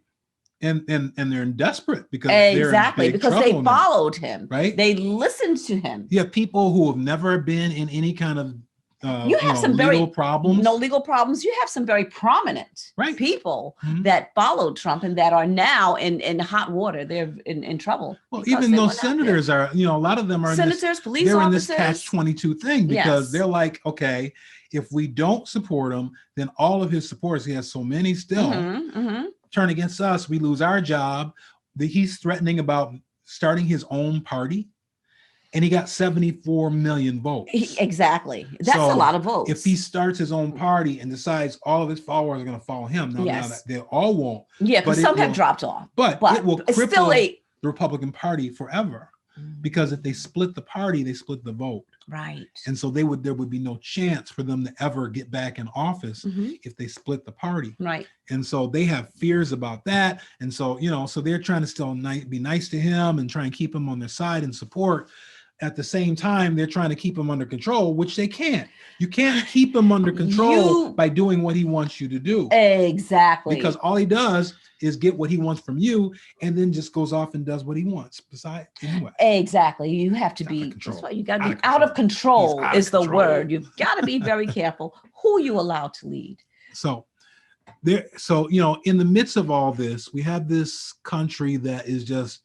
And they're desperate because because they followed him. Right. They listened to him. You have people who have never been in any kind of some legal problems. No legal problems. You have some very prominent people that followed Trump and that are now in hot water. They're in trouble. Well, even those senators are, you know, a lot of them are senators, police they're officers. In this catch-22 thing because they're like, okay, if we don't support him, then all of his supporters, he has so many still, turn against us. We lose our job. He's threatening about starting his own party. And he got 74 million votes. Exactly. That's a lot of votes. If he starts his own party and decides all of his followers are going to follow him, now that they all won't. Yeah, because some have dropped off. But it will cripple the Republican Party forever. Because if they split the party, they split the vote. Right. And so there would be no chance for them to ever get back in office if they split the party. Right. And so they have fears about that. And so, you know, so they're trying to still be nice to him and try and keep him on their side and support. At the same time, they're trying to keep him under control, which they can't. You can't keep him under control by doing what he wants you to do. Exactly. Because all he does is get what he wants from you and then just goes off and does what he wants. Besides, anyway. Exactly. You have to be, that's why you got to be out of control is the word. You've got to be very careful who you allow to lead. So, you know, in the midst of all this, we have this country that is just,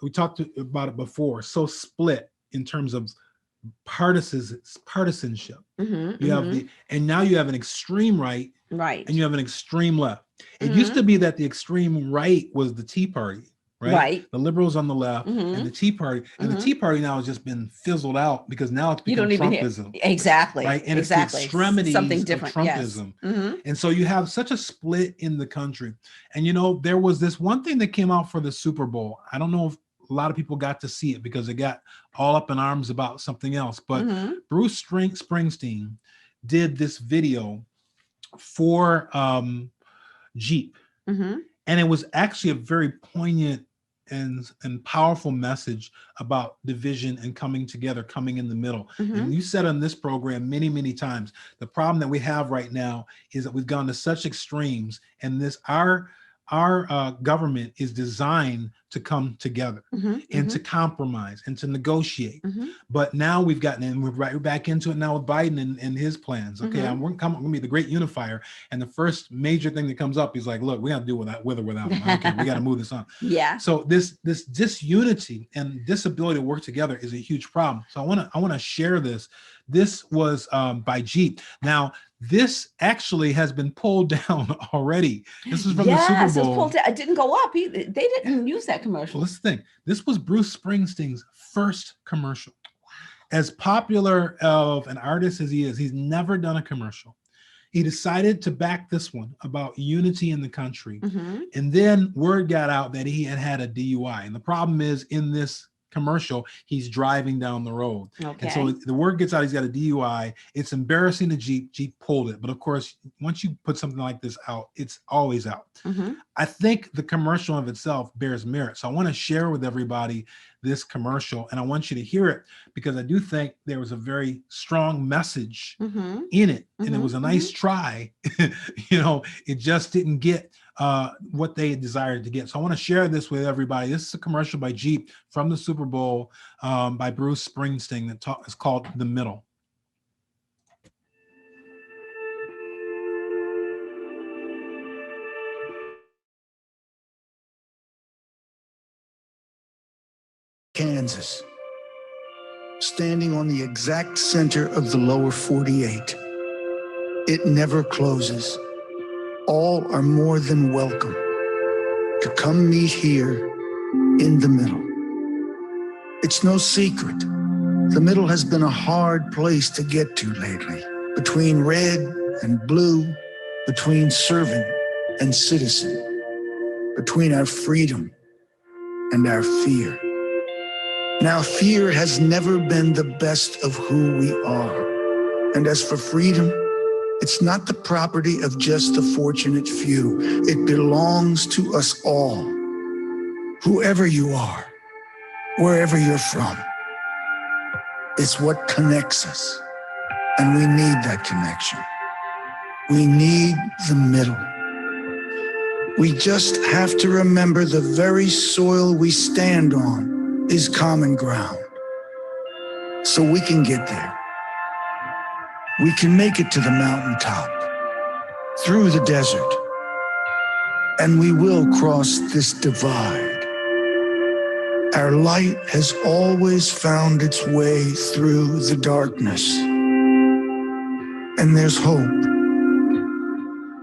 we talked about it before, so split in terms of partisanship. You have and now you have an extreme right, and you have an extreme left. It used to be that the extreme right was the Tea Party, right? The liberals on the left and the Tea Party, and the Tea Party now has just been fizzled out because now it's become Trumpism. Exactly. Right, and it's the extremities something different. Of Trumpism, and so you have such a split in the country. And you know, there was this one thing that came out for the Super Bowl. I don't know if a lot of people got to see it because it got all up in arms about something else. But Bruce Springsteen did this video for Jeep. And it was actually a very poignant and powerful message about division and coming together, coming in the middle. And you said on this program many, many times, the problem that we have right now is that we've gone to such extremes, and our our government is designed to come together and to compromise and to negotiate. But now we've gotten in, we're right back into it now with Biden and his plans. Okay, I'm going to be the great unifier. And the first major thing that comes up, he's like, look, we got to do with or without him. I don't care. We got to move this on. Yeah. So this disunity and disability to work together is a huge problem. So I want to share this. This was by Jeep. Now, this actually has been pulled down already. This is from the Super Bowl. Yes, it was pulled down. It didn't go up. They didn't use that commercial. Well, this is the thing. This was Bruce Springsteen's first commercial. As popular of an artist as he is, he's never done a commercial. He decided to back this one about unity in the country. And then word got out that he had a DUI. And the problem is, in this commercial, he's driving down the road. Okay. And so the word gets out, he's got a DUI. It's embarrassing to Jeep. Jeep pulled it. But of course, once you put something like this out, it's always out. I think the commercial of itself bears merit. So I want to share with everybody this commercial, and I want you to hear it, because I do think there was a very strong message in it. And it was a nice try. It just didn't get what they desired to get. So I want to share this with everybody. This is a commercial by Jeep from the Super Bowl by Bruce Springsteen that is called The Middle. Kansas, standing on the exact center of the lower 48. It never closes. All are more than welcome to come meet here in the middle. It's no secret. The middle has been a hard place to get to lately, between red and blue, between servant and citizen, between our freedom and our fear. Now, fear has never been the best of who we are. And as for freedom, it's not the property of just the fortunate few. It belongs to us all. Whoever you are, wherever you're from, it's what connects us. And we need that connection. We need the middle. We just have to remember the very soil we stand on is common ground. So we can get there. We can make it to the mountaintop, through the desert, and we will cross this divide. Our light has always found its way through the darkness. And there's hope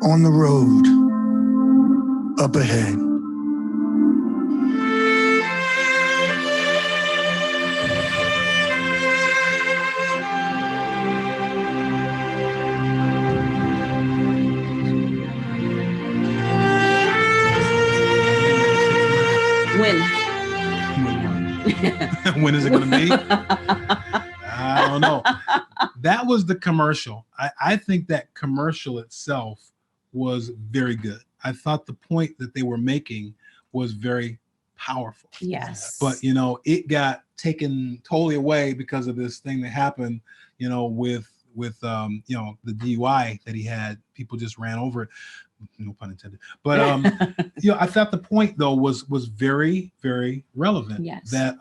on the road up ahead. When is it going to be? I don't know. That was the commercial. I think that commercial itself was very good. I thought the point that they were making was very powerful. Yes. But, it got taken totally away because of this thing that happened, with the DUI that he had. People just ran over it. No pun intended. But I thought the point though was very, very relevant. Yes. That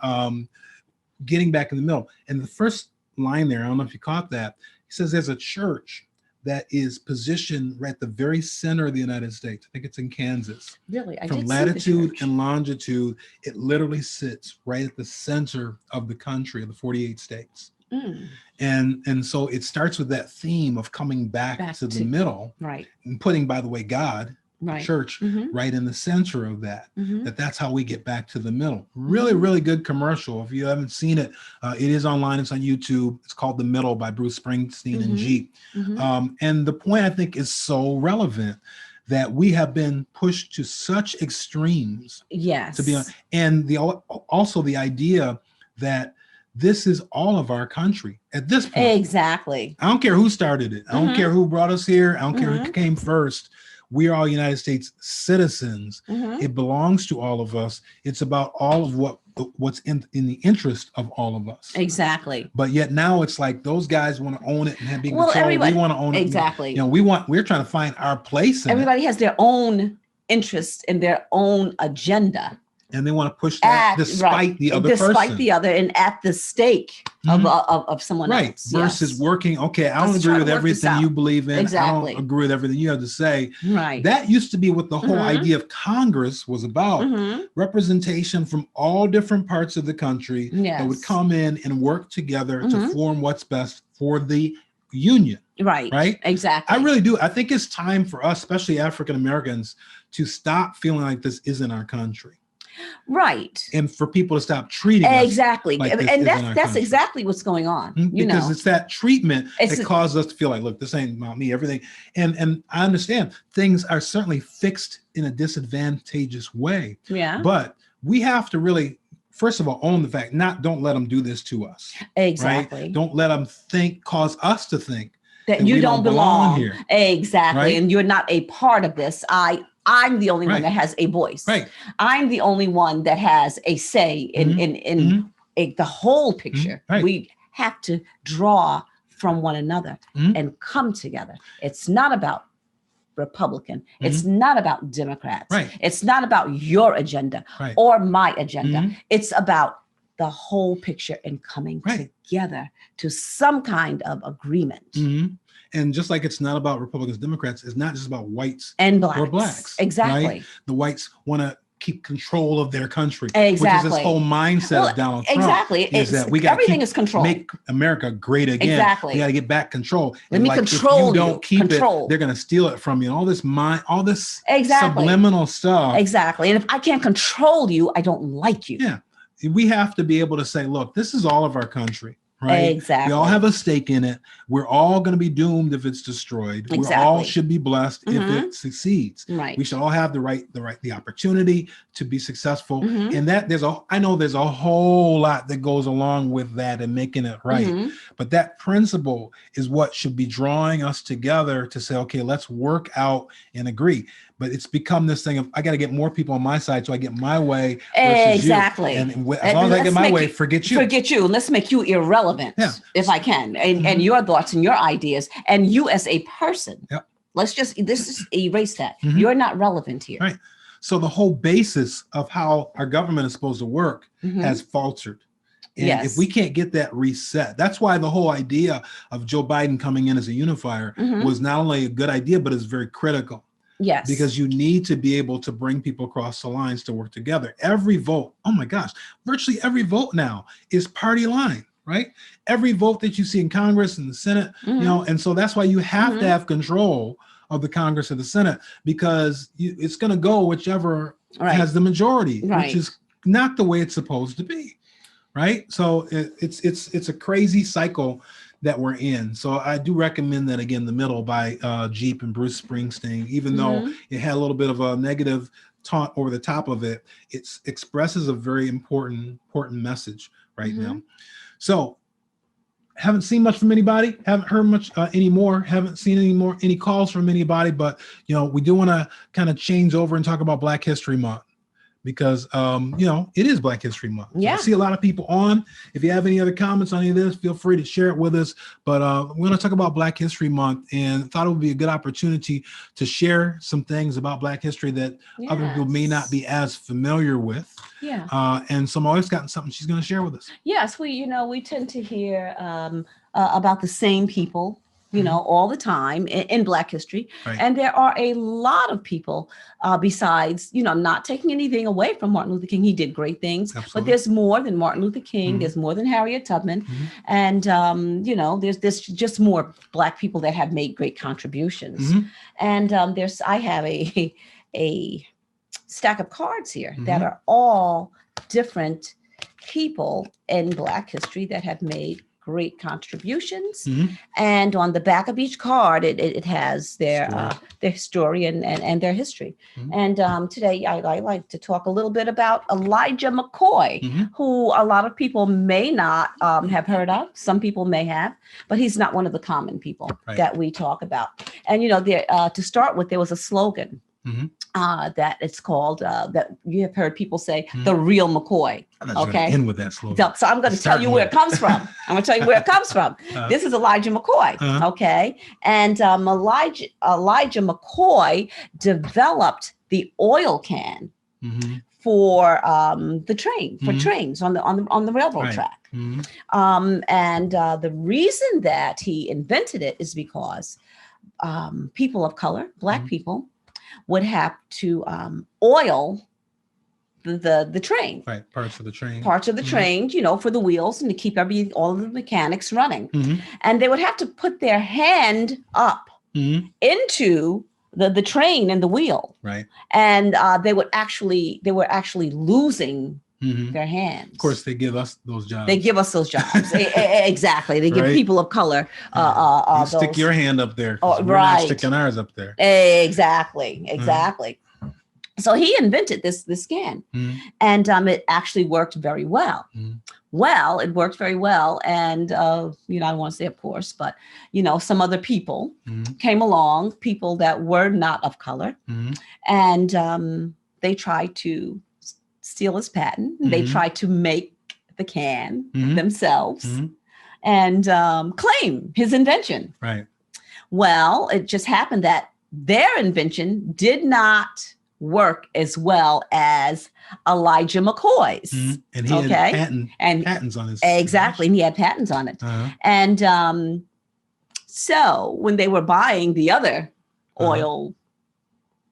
getting back in the middle. And the first line there, I don't know if you caught that. He says there's a church that is positioned right at the very center of the United States. I think it's in Kansas. Really? From latitude and longitude, it literally sits right at the center of the country of the 48 states. And so it starts with that theme of coming back to the middle, right? And putting, by the way, God, right, church, right in the center of that. That's how we get back to the middle. Really, really good commercial. If you haven't seen it, it is online. It's on YouTube. It's called The Middle by Bruce Springsteen and Jeep. And the point I think is so relevant, that we have been pushed to such extremes. Yes. To be on, and also the idea that this is all of our country at this point. Exactly. I don't care who started it. I don't care who brought us here. I don't care who came first. We are all United States citizens. It belongs to all of us. It's about all of what's in the interest of all of us. Exactly. But yet now it's like those guys want to own it and have big control. We want to own it. Exactly. We're trying to find our place in everybody has their own interest in their own agenda. And they want to push that despite the other person. Despite the other, and at the stake of someone else. Versus working, okay, I don't agree with everything you believe in. Exactly. I don't agree with everything you have to say. Right. That used to be what the whole idea of Congress was about. Representation from all different parts of the country that would come in and work together to form what's best for the union. Right. Exactly. I really do. I think it's time for us, especially African Americans, to stop feeling like this isn't our country. Right. And for people to stop treating us like this and that's exactly what's going on. Because it's that treatment that causes us to feel like, look, this ain't about me, everything. And I understand things are certainly fixed in a disadvantageous way. Yeah. But we have to really, first of all, own the fact, don't let them do this to us. Exactly. Right? Don't let them cause us to think that you don't belong here. Exactly. Right? And you're not a part of this. I'm the only one that has a voice. Right. I'm the only one that has a say in the whole picture. Right. We have to draw from one another and come together. It's not about Republican. It's not about Democrats. Right. It's not about your agenda or my agenda. It's about the whole picture and coming together to some kind of agreement. And just like it's not about Republicans, Democrats, it's not just about whites and blacks. Or blacks. Exactly. Right? The whites want to keep control of their country. Exactly. Which is this whole mindset of Donald Trump. Exactly. Is that we got everything is control. Make America great again. Exactly. We got to get back control. Let me control if you don't keep it, they're going to steal it from you. All this exactly. subliminal stuff. Exactly. And if I can't control you, I don't like you. Yeah. We have to be able to say, look, this is all of our country. Right. Exactly. We all have a stake in it. We're all going to be doomed if it's destroyed. We all should be blessed if it succeeds. Right. We should all have the opportunity to be successful. And that I know there's a whole lot that goes along with that and making it right. But that principle is what should be drawing us together to say, okay, let's work out and agree. But it's become this thing of I got to get more people on my side so I get my way. Exactly. You. And as long as I get my way, forget you. Forget you. Let's make you irrelevant if I can. And your thoughts and your ideas and you as a person. Yep. Let's just erase that. You're not relevant here. Right. So the whole basis of how our government is supposed to work has faltered. And if we can't get that reset, that's why the whole idea of Joe Biden coming in as a unifier was not only a good idea, but it's very critical. Yes. Because you need to be able to bring people across the lines to work together. Every vote, oh my gosh, virtually every vote now is party line, right? Every vote that you see in Congress and the Senate, and so that's why you have to have control of the Congress and the Senate, because it's going to go whichever has the majority, which is not the way it's supposed to be, right? So it's a crazy cycle that we're in. So I do recommend that, again, The Middle by Jeep and Bruce Springsteen, even though it had a little bit of a negative taunt over the top of it, it expresses a very important message right now. So haven't seen much from anybody, haven't heard much anymore, haven't seen any calls from anybody, but we do want to kind of change over and talk about Black History Month. Because, it is Black History Month. Yeah. I see a lot of people on. If you have any other comments on any of this, feel free to share it with us. But we're going to talk about Black History Month and thought it would be a good opportunity to share some things about Black history that other people may not be as familiar with. Yeah. And so Molly's gotten something she's going to share with us. Yes, we tend to hear about the same people all the time in Black history. Right. And there are a lot of people besides, not taking anything away from Martin Luther King. He did great things, but there's more than Martin Luther King. There's more than Harriet Tubman. And, there's just more Black people that have made great contributions. And I have a stack of cards here that are all different people in Black history that have made great contributions. And on the back of each card, it has their story and their history. And today I like to talk a little bit about Elijah McCoy, who a lot of people may not have heard of. Some people may have, but he's not one of the common people that we talk about. And, to start with, there was a slogan that it's called, that you have heard people say, the real McCoy. Okay. End with that slogan. So I'm going to tell you where it comes from. This is Elijah McCoy. Okay. And Elijah McCoy developed the oil can for the train, for trains on the railroad track. And the reason that he invented it is because people of color, Black people, would have to oil the train. Right, parts of the train. Parts of the train, you know, for the wheels and to keep all of the mechanics running. And they would have to put their hand up into the train and the wheel. Right. And they were actually losing their hands. Of course, they give us those jobs. They give us those jobs. Exactly. They give people of color. You stick your hand up there. We're not sticking ours up there. Exactly. So he invented this can, and it actually worked very well. Well, it worked very well, and you know, I don't want to say of course, but you know, some other people came along, people that were not of color, and they tried to steal his patent. They tried to make the can themselves and claim his invention. Right. Well, it just happened that their invention did not work as well as Elijah McCoy's. And he had patents on his. Exactly. And he had patents on it. And so when they were buying the other oil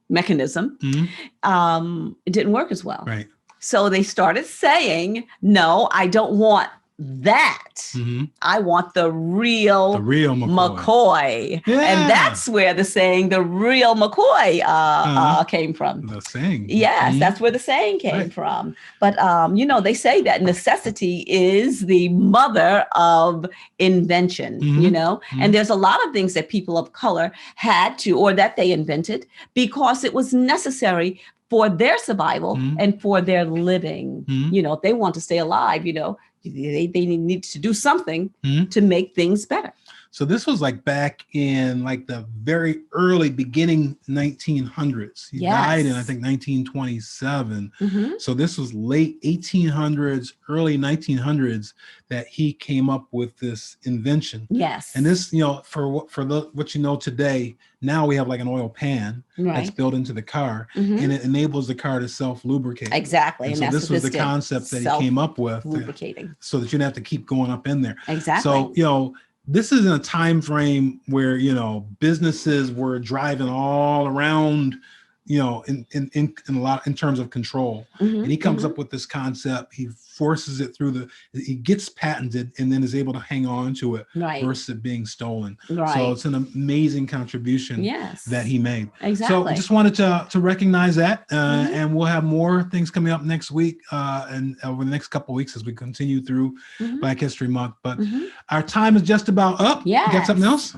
mechanism, it didn't work as well. Right. So they started saying, no, I don't want that. I want the real McCoy. Yeah. And that's where the saying, the real McCoy came from. The saying. Yes, that's where the saying came from. But, you know, they say that necessity is the mother of invention, you know, and there's a lot of things that people of color had to, or that they invented because it was necessary for their survival and for their living. You know, if they want to stay alive, you know, they need to do something to make things better. So this was like back in like the very early beginning 1900s. He died in, I think, 1927. So this was late 1800s, early 1900s that he came up with this invention. Yes. And this, you know, for what you know today, now we have like an oil pan that's built into the car, and it enables the car to self-lubricate. Exactly. And so this was the concept that he came up with, lubricating, so that you didn't have to keep going up in there. Exactly. So, you know, this is in a time frame where, you know, businesses were driving all around, you know, in a lot in terms of control. And he comes up with this concept. He forces it through he gets patented and then is able to hang on to it versus it being stolen. So it's an amazing contribution that he made. Exactly. So I just wanted to recognize that. And we'll have more things coming up next week and over the next couple of weeks as we continue through Black History Month. But our time is just about up. You got something else?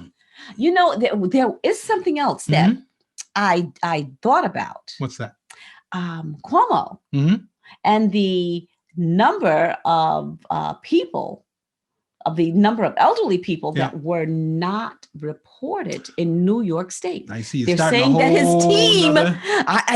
You know, there is something else that I thought about. What's that? Cuomo and the number of people, of the number of elderly people that were not reported in New York State. I see. They're saying that his team,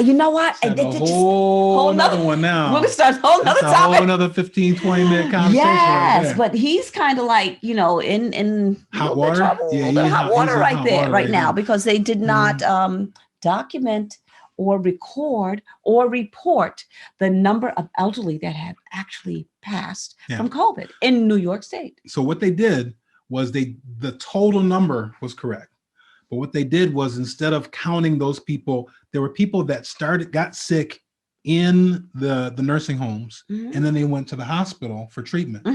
you know what? A whole nother one now. We're going to start a whole nother topic. A whole another 15, 20-minute conversation. Yes, right, but he's kind of like, you know, in hot water, hot water right now because they did not document or record or report the number of elderly that have actually passed from COVID in New York State. So what they did was the total number was correct. But what they did was, instead of counting those people, there were people that got sick in the nursing homes, and then they went to the hospital for treatment.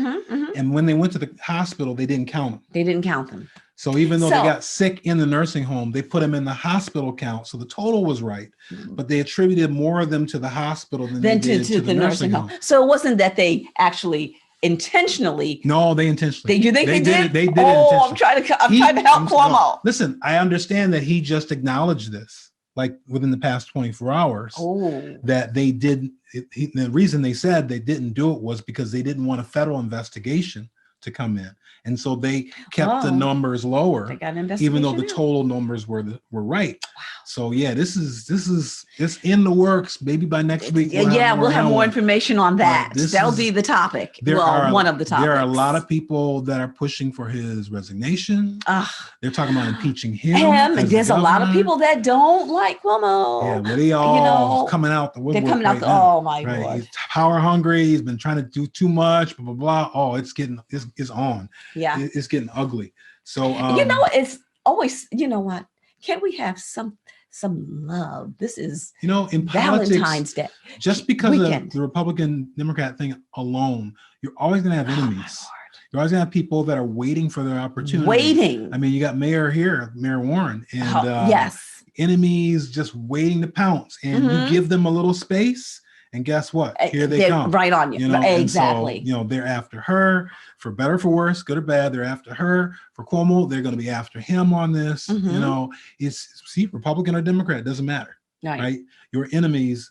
And when they went to the hospital, they didn't count them. They didn't count them. So even though they got sick in the nursing home, they put them in the hospital count. So the total was right, but they attributed more of them to the hospital than they did to the nursing home. So it wasn't that they actually intentionally. No, they intentionally. You think they did? They did. Oh, I'm trying to help Cuomo. Listen, I understand that he just acknowledged this, like within the past 24 hours, that they did. The reason they said they didn't do it was because they didn't want a federal investigation. to come in. And so they kept the numbers lower, even though the total numbers were right. Wow. So yeah, this is in the works. Maybe by next week. We'll have more information on that. That'll be the topic. One of the topics. There are a lot of people that are pushing for his resignation. They're talking about impeaching him. There's a lot of people that don't like Cuomo. Yeah, but they all coming out the woodwork. They're coming out oh my Lord. He's power hungry. He's been trying to do too much. Blah blah blah. Oh, it's on. Yeah, it's getting ugly. So it's always. You know what? Can't we have some love? This is in Valentine's politics, Day. Just because of the Republican Democrat thing alone, you're always going to have enemies. You're always going to have people that are waiting for their opportunity. I mean, you got Mayor Warren, and enemies just waiting to pounce, and you give them a little space. And guess what? Here they come. Right on you. Exactly. So, they're after her, for better or for worse, good or bad. They're after her. For Cuomo, they're going to be after him on this. It's Republican or Democrat, it doesn't matter. Right? Your enemies,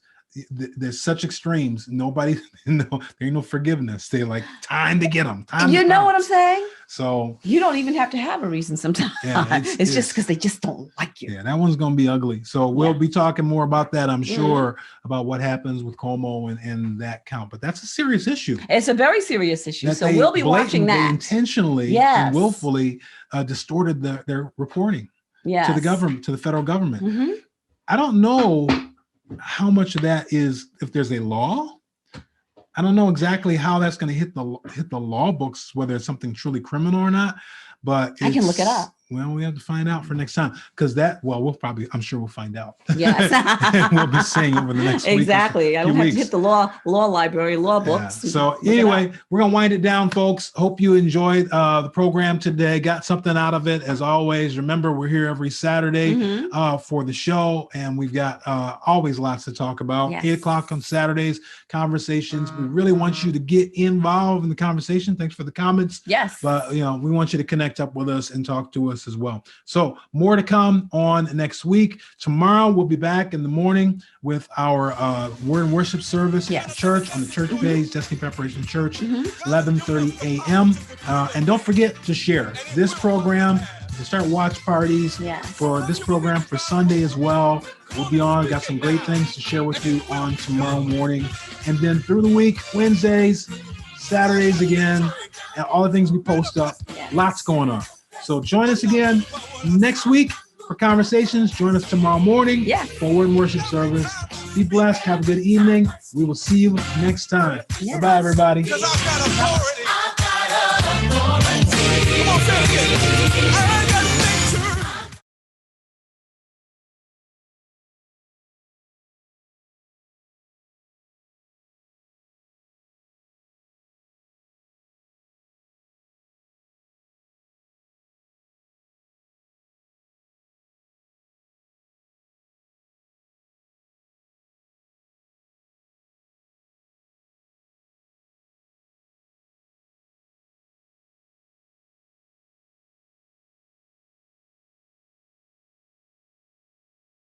there's such extremes. Nobody, there ain't no forgiveness. They're like, time to get them. You know what I'm saying? So you don't even have to have a reason sometimes. Yeah, it's just because they just don't like you. Yeah, that one's going to be ugly. So we'll be talking more about that, I'm sure, about what happens with Cuomo and that count. But that's a serious issue. It's a very serious issue. So we'll be watching that. They intentionally and willfully distorted their reporting to the government, to the federal government. I don't know how much of that is, if there's a law. I don't know exactly how that's going to hit the law books, whether it's something truly criminal or not. But I can look it up. Well, we have to find out for next time, because I'm sure we'll find out. Yes. We'll be saying over the next week. Exactly. I don't have to hit the law library, law books. Yeah. So anyway, we're going to wind it down, folks. Hope you enjoyed the program today. Got something out of it. As always, remember, we're here every Saturday for the show, and we've got always lots to talk about. 8:00 on Saturdays, conversations. We really want you to get involved in the conversation. Thanks for the comments. Yes. But, we want you to connect up with us and talk to us as well. So more to come on next week. Tomorrow we'll be back in the morning with our Word and Worship service at the church, on the church page, Destiny Preparation Church, 11:30 a.m. And don't forget to share this program, to start watch parties for this program for Sunday as well. We'll be on. Got some great things to share with you on tomorrow morning. And then through the week, Wednesdays, Saturdays again, and all the things we post up. Lots going on. So join us again next week for conversations. Join us tomorrow morning for Word and Worship service. Be blessed. Have a good evening. We will see you next time. Bye-bye, everybody. I've got authority. Come on, say it again.